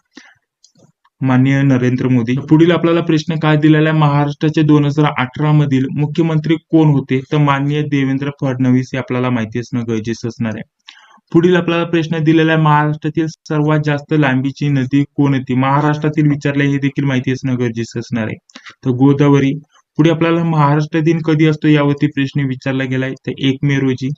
माननीय नरेंद्र मोदी. पुढील आपल्याला प्रश्न काय दिलेला आहे, महाराष्ट्राचे 2018 मधील मुख्यमंत्री कोण होते, तर माननीय देवेंद्र फडणवीस हे आपल्याला माहिती असणं गरजेचं असणार आहे. पुढील आपल्याला प्रश्न दिलेला आहे, महाराष्ट्रातील सर्वात जास्त लांबीची नदी कोणती? महाराष्ट्रातील विचारले हे देखील माहिती असणं गरजेचं असणार आहे. तर गोदावरी. पुढे आपल्याला महाराष्ट्र दिन कधी असतो यावरती प्रश्न विचारला गेलाय, तर 1 मे रोजी.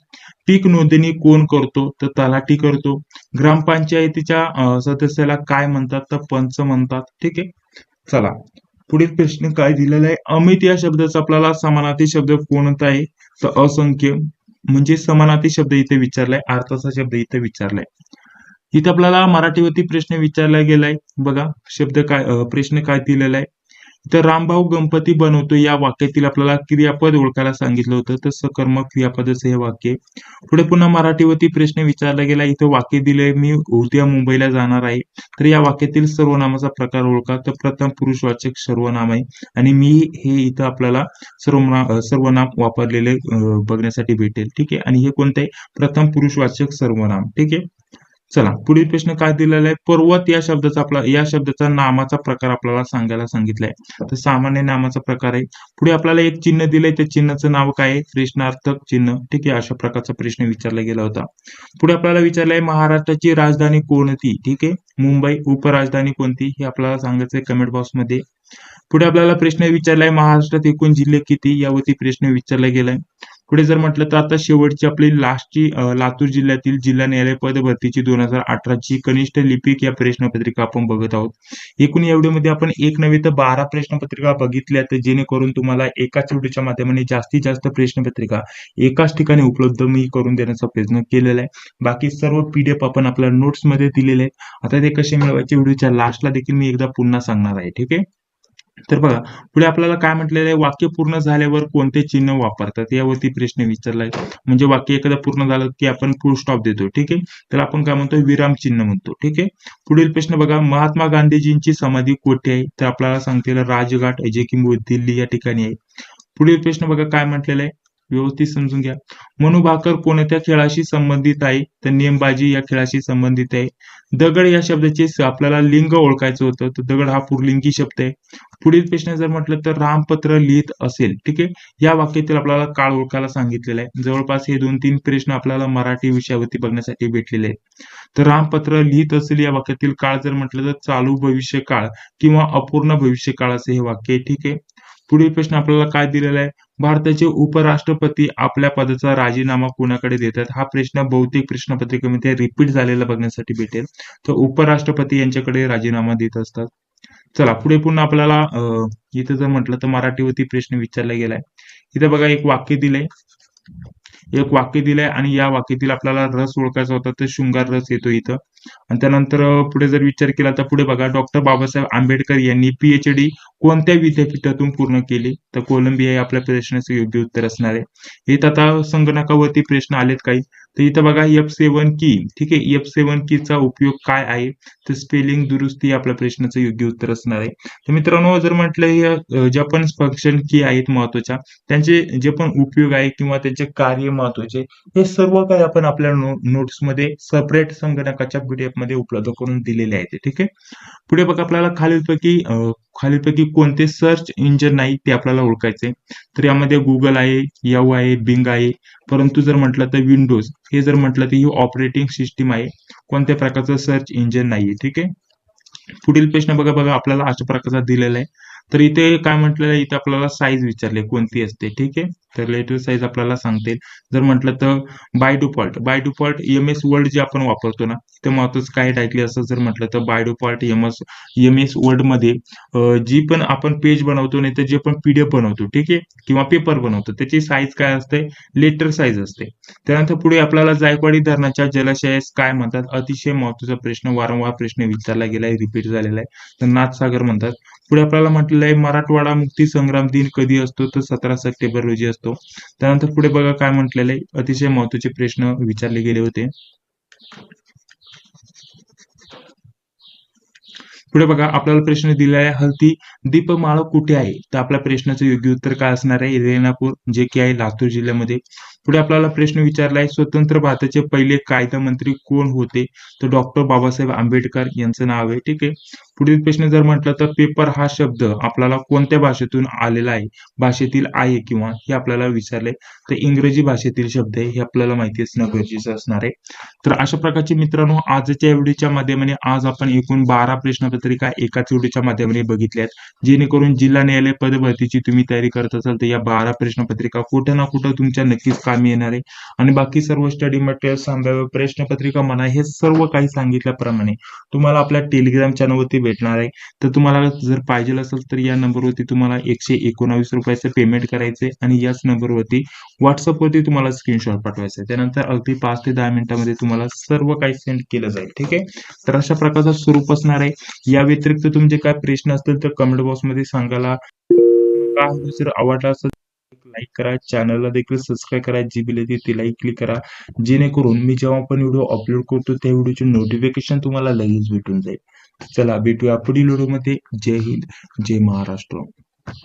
पीक नोंदणी कोण करतो? तर तलाठी करतो. ग्रामपंचायतीच्या सदस्याला काय म्हणतात? तर पंच म्हणतात. ठीक आहे. चला, पुढील प्रश्न काय दिलेला आहे, अमित या शब्दाचा आपल्याला समानार्थी शब्द कोणता आहे? तर असंख्य. म्हणजे समानार्थी शब्द इथे विचारलाय, अर्थाचा शब्द इथे विचारलाय. इथे आपल्याला मराठीवरती प्रश्न विचारला गेलाय. बघा शब्द काय, प्रश्न काय दिलेला आहे, तर रामभाऊ गणपती बनवतो या वाक्यातील आपल्याला क्रियापद ओळखायला सांगितलं होतं, तर सकर्मक क्रियापदाचं हे वाक्य. पुढे पुन्हा मराठीवरती प्रश्न विचारला गेला, इथं वाक्य दिले, मी उद्या मुंबईला जाणार आहे. तर या वाक्यातील सर्वनामाचा प्रकार ओळखा, तर प्रथम पुरुषवाचक सर्वनाम आहे आणि मी हे इथं आपल्याला सर्वनाम वापरलेले बघण्यासाठी भेटेल. ठीक आहे. आणि हे कोणतं आहे? प्रथम पुरुषवाचक सर्वनाम. ठीक आहे. चला, पुढील प्रश्न काय दिलेला आहे, पर्वत या शब्दाचा नामाचा प्रकार आपल्याला सांगायला सांगितलाय. तर सामान्य नामाचा प्रकार आहे. पुढे आपल्याला एक चिन्ह दिलंय, त्या चिन्हाचं नाव काय आहे? प्रश्नार्थक चिन्ह. ठीक आहे. अशा प्रकारचा प्रश्न विचारला गेला होता. पुढे आपल्याला विचारलंय, महाराष्ट्राची राजधानी कोणती? ठीक आहे. मुंबई. उपराजधानी कोणती? हे आपल्याला सांगायचंय कमेंट बॉक्समध्ये. पुढे आपल्याला प्रश्न विचारलाय, महाराष्ट्रात एकूण जिल्हे किती? यावरती प्रश्न विचारला गेलाय. पुढे जर म्हटलं तर आता शेवटची आपली लास्टची लातूर जिल्ह्यातील जिल्हा न्यायालय पद भरतीची 2018 ची कनिष्ठ लिपिक या प्रश्नपत्रिका आपण बघत आहोत. एकूण या व्हिडिओमध्ये आपण एक नव्हे तर 12 प्रश्नपत्रिका बघितल्या, तर जेणेकरून तुम्हाला एकाच व्हिडिओच्या माध्यमाने जास्तीत जास्त प्रश्नपत्रिका एकाच ठिकाणी उपलब्ध मी करून देण्याचा प्रयत्न केलेला आहे. बाकी सर्व पीडीएफ आपण आपल्या नोट्स मध्ये दिलेले आहेत. आता ते कसे मिळवायचे व्हिडिओच्या लास्टला देखील मी एकदा पुन्हा सांगणार आहे. ठीक आहे. तर बघा, पुढे आपल्याला काय म्हटलेलं आहे, वाक्य पूर्ण झाल्यावर कोणते चिन्ह वापरतात यावरती प्रश्न विचारलाय. म्हणजे वाक्य एखादं पूर्ण झालं की आपण फुल स्टॉप देतो. ठीक आहे. तर आपण काय म्हणतो? विराम चिन्ह म्हणतो. ठीक आहे. पुढील प्रश्न बघा, महात्मा गांधीजींची समाधी कुठे आहे? तर आपल्याला सांगतील राजघाट, जे की दिल्ली या ठिकाणी आहे. पुढील प्रश्न बघा काय म्हटलेलं आहे, व्यवस्थित समजून घ्या. मनू भाकर कोणत्या खेळाशी संबंधित आहे? तर नेमबाजी या खेळाशी संबंधित आहे. दगड या शब्दाचे आपल्याला लिंग ओळखायचं होतं, तर दगड हा पुरलिंगी शब्द आहे. पुढील प्रश्न जर म्हटलं तर रामपत्र लिहित असेल. ठीक आहे. या वाक्यातील आपल्याला काळ ओळखायला सांगितलेलं आहे. जवळपास हे 2-3 प्रश्न आपल्याला मराठी विषयावरती बघण्यासाठी भेटलेले आहेत. तर रामपत्र लिहित असेल या वाक्यातील काळ जर म्हटलं तर चालू भविष्य काळ किंवा अपूर्ण भविष्य काळ असे हे वाक्य आहे. ठीक आहे. पुढील प्रश्न आपल्याला काय दिलेला आहे, भारताचे उपराष्ट्रपती आपल्या पदाचा राजीनामा कोणाकडे देतात? हा प्रश्न बहुतेक प्रश्नपत्रिकेमध्ये रिपीट झालेला बघण्यासाठी भेटेल. तर उपराष्ट्रपती यांच्याकडे राजीनामा देत असतात. चला, पुढे पुन्हा आपल्याला इथं जर म्हटलं तर मराठीवरती प्रश्न विचारला गेलाय. इथे बघा एक वाक्य दिलंय आणि या वाक्यातील आपल्याला रस ओळखायचा होता, तर शृंगार रस येतो इथं. आणि त्यानंतर पुढे जर विचार केला तर पुढे बघा, डॉक्टर बाबासाहेब आंबेडकर यांनी पीएचडी कोणत्या विद्यापीठातून पूर्ण केली? तर कोलंबिया हे आपल्या प्रश्नाचं योग्य उत्तर असणार आहे. इथं आता संगणकावरती प्रश्न आलेत काही, तर इथं बघा F7 की. ठीक आहे. F7 की चा उपयोग काय आहे? तर स्पेलिंग दुरुस्ती आपल्या प्रश्नाचं योग्य उत्तर असणार आहे. तर मित्रांनो, जर म्हटलं हे ज्या पण फंक्शन की आहेत महत्वाच्या, त्यांचे जे पण उपयोग आहे किंवा त्यांचे कार्य महत्वाचे, हे सर्व काही आपण आपल्या नोट्स मध्ये सेपरेट संगणकाच्या पीडीएफ मध्ये उपलब्ध करून दिलेले आहेत. ठीक आहे. पुढे बघा, आपल्याला खालीलपैकी कोणते सर्च इंजिन नाही ते आपल्याला ओळखायचे. तर यामध्ये गुगल आहे, याहू आहे, बिंग आहे. परंतु जर म्हटलं तर विंडोज हे जर म्हटलं तर ही ऑपरेटिंग सिस्टीम आहे, कोणत्या प्रकारचं सर्च इंजिन नाहीये. ठीक आहे. पुढील प्रश्न बघा आपल्याला अशा प्रकारचा दिलेला आहे. तर इथे काय म्हटलेलं आहे, इथे आपल्याला साईज विचारले कोणती असते. ठीक आहे. तर लेटर साईज आपल्याला सांगतील. जर म्हटलं तर बाय डिफॉल्ट एमएस वर्ड जे आपण वापरतो ना, ते महत्वाचं काय टाकले असं जर म्हटलं तर बाय डिफॉल्ट एमएस वर्ड मध्ये जी पण आपण पेज बनवतो नाही तर जे पण पीडीएफ बनवतो, ठीक आहे, किंवा पेपर बनवतो, त्याची साईज काय असते? लेटर साईज असते. त्यानंतर पुढे आपल्याला जायकवाडी धरणाच्या जलाशयास काय म्हणतात? अतिशय महत्वाचा प्रश्न, वारंवार प्रश्न विचारला गेलाय, रिपीट झालेला आहे. तर नाथसागर म्हणतात. पुढे आपल्याला म्हटलेलं आहे, मराठवाडा मुक्ती संग्राम दिन कधी असतो? तर 17 सप्टेंबर रोजी असतो. त्यानंतर पुढे बघा काय म्हटलेलं आहे, अतिशय महत्वाचे प्रश्न विचारले गेले होते. पुढे बघा आपल्याला प्रश्न दिला आहे, हल्दी दीपमाळ कुठे आहे? तर आपल्या प्रश्नाचं योग्य उत्तर काय असणार आहे? रेणापूर, जे की आहे लातूर जिल्ह्यामध्ये. पुढे आपल्याला प्रश्न विचारलाय, स्वतंत्र भारताचे पहिले कायदा मंत्री कोण होते? तर डॉक्टर बाबासाहेब आंबेडकर यांचं नाव आहे. ठीक आहे. पुढील प्रश्न जर म्हटलं तर पेपर हा शब्द आपल्याला कोणत्या भाषेतून आलेला आहे? भाषेतील आहे किंवा हे आपल्याला विचारलंय. तर इंग्रजी भाषेतील शब्द आहे, हे आपल्याला माहिती असणं गरजेचं असणार आहे. तर अशा प्रकारचे मित्रांनो आजच्या व्हिडिओच्या माध्यमाने आज आपण एकूण 12 प्रश्नपत्रिका एकाच व्हिडिओच्या माध्यमाने बघितल्यात. जेणेकरून जिल्हा न्यायालय पदभरतीची तुम्ही तयारी करत असाल तर या 12 प्रश्नपत्रिका कुठं ना कुठं तुमच्या नक्कीच कामी येणार आहे. आणि बाकी सर्व स्टडी मटेरियल, संभाव्य प्रश्नपत्रिका म्हणा, हे सर्व काही सांगितल्याप्रमाणे तुम्हाला आपल्या टेलिग्राम चॅनलवरती भेटणार आहे. तर तुम्हाला जर पाहिजे असेल तर या नंबरवरती तुम्हाला ₹119 पेमेंट करायचे आणि याच नंबरवरती व्हॉट्सअपवरती तुम्हाला स्क्रीनशॉट पाठवायचा आहे. त्यानंतर अगदी 5 ते 10 मिनिटांमध्ये तुम्हाला सर्व काही सेंड केलं जाईल. ठीक आहे. तर अशा प्रकारचं स्वरूप असणार आहे. या व्यतिरिक्त तुमचे काय प्रश्न असतील तर कमेंट बॉक्समध्ये सांगायला. का जर आवडला असेल लाईक करा, चॅनलला देखील सबस्क्राईब करा, जी बिल येते तिलाही क्लिक करा, जेणेकरून मी जेव्हा पण व्हिडिओ अपलोड करतो त्या व्हिडिओचे नोटिफिकेशन तुम्हाला लगेच भेटून जाईल. चला भेटूया पुढील व्हिडिओमध्ये. जय हिंद, जय महाराष्ट्र.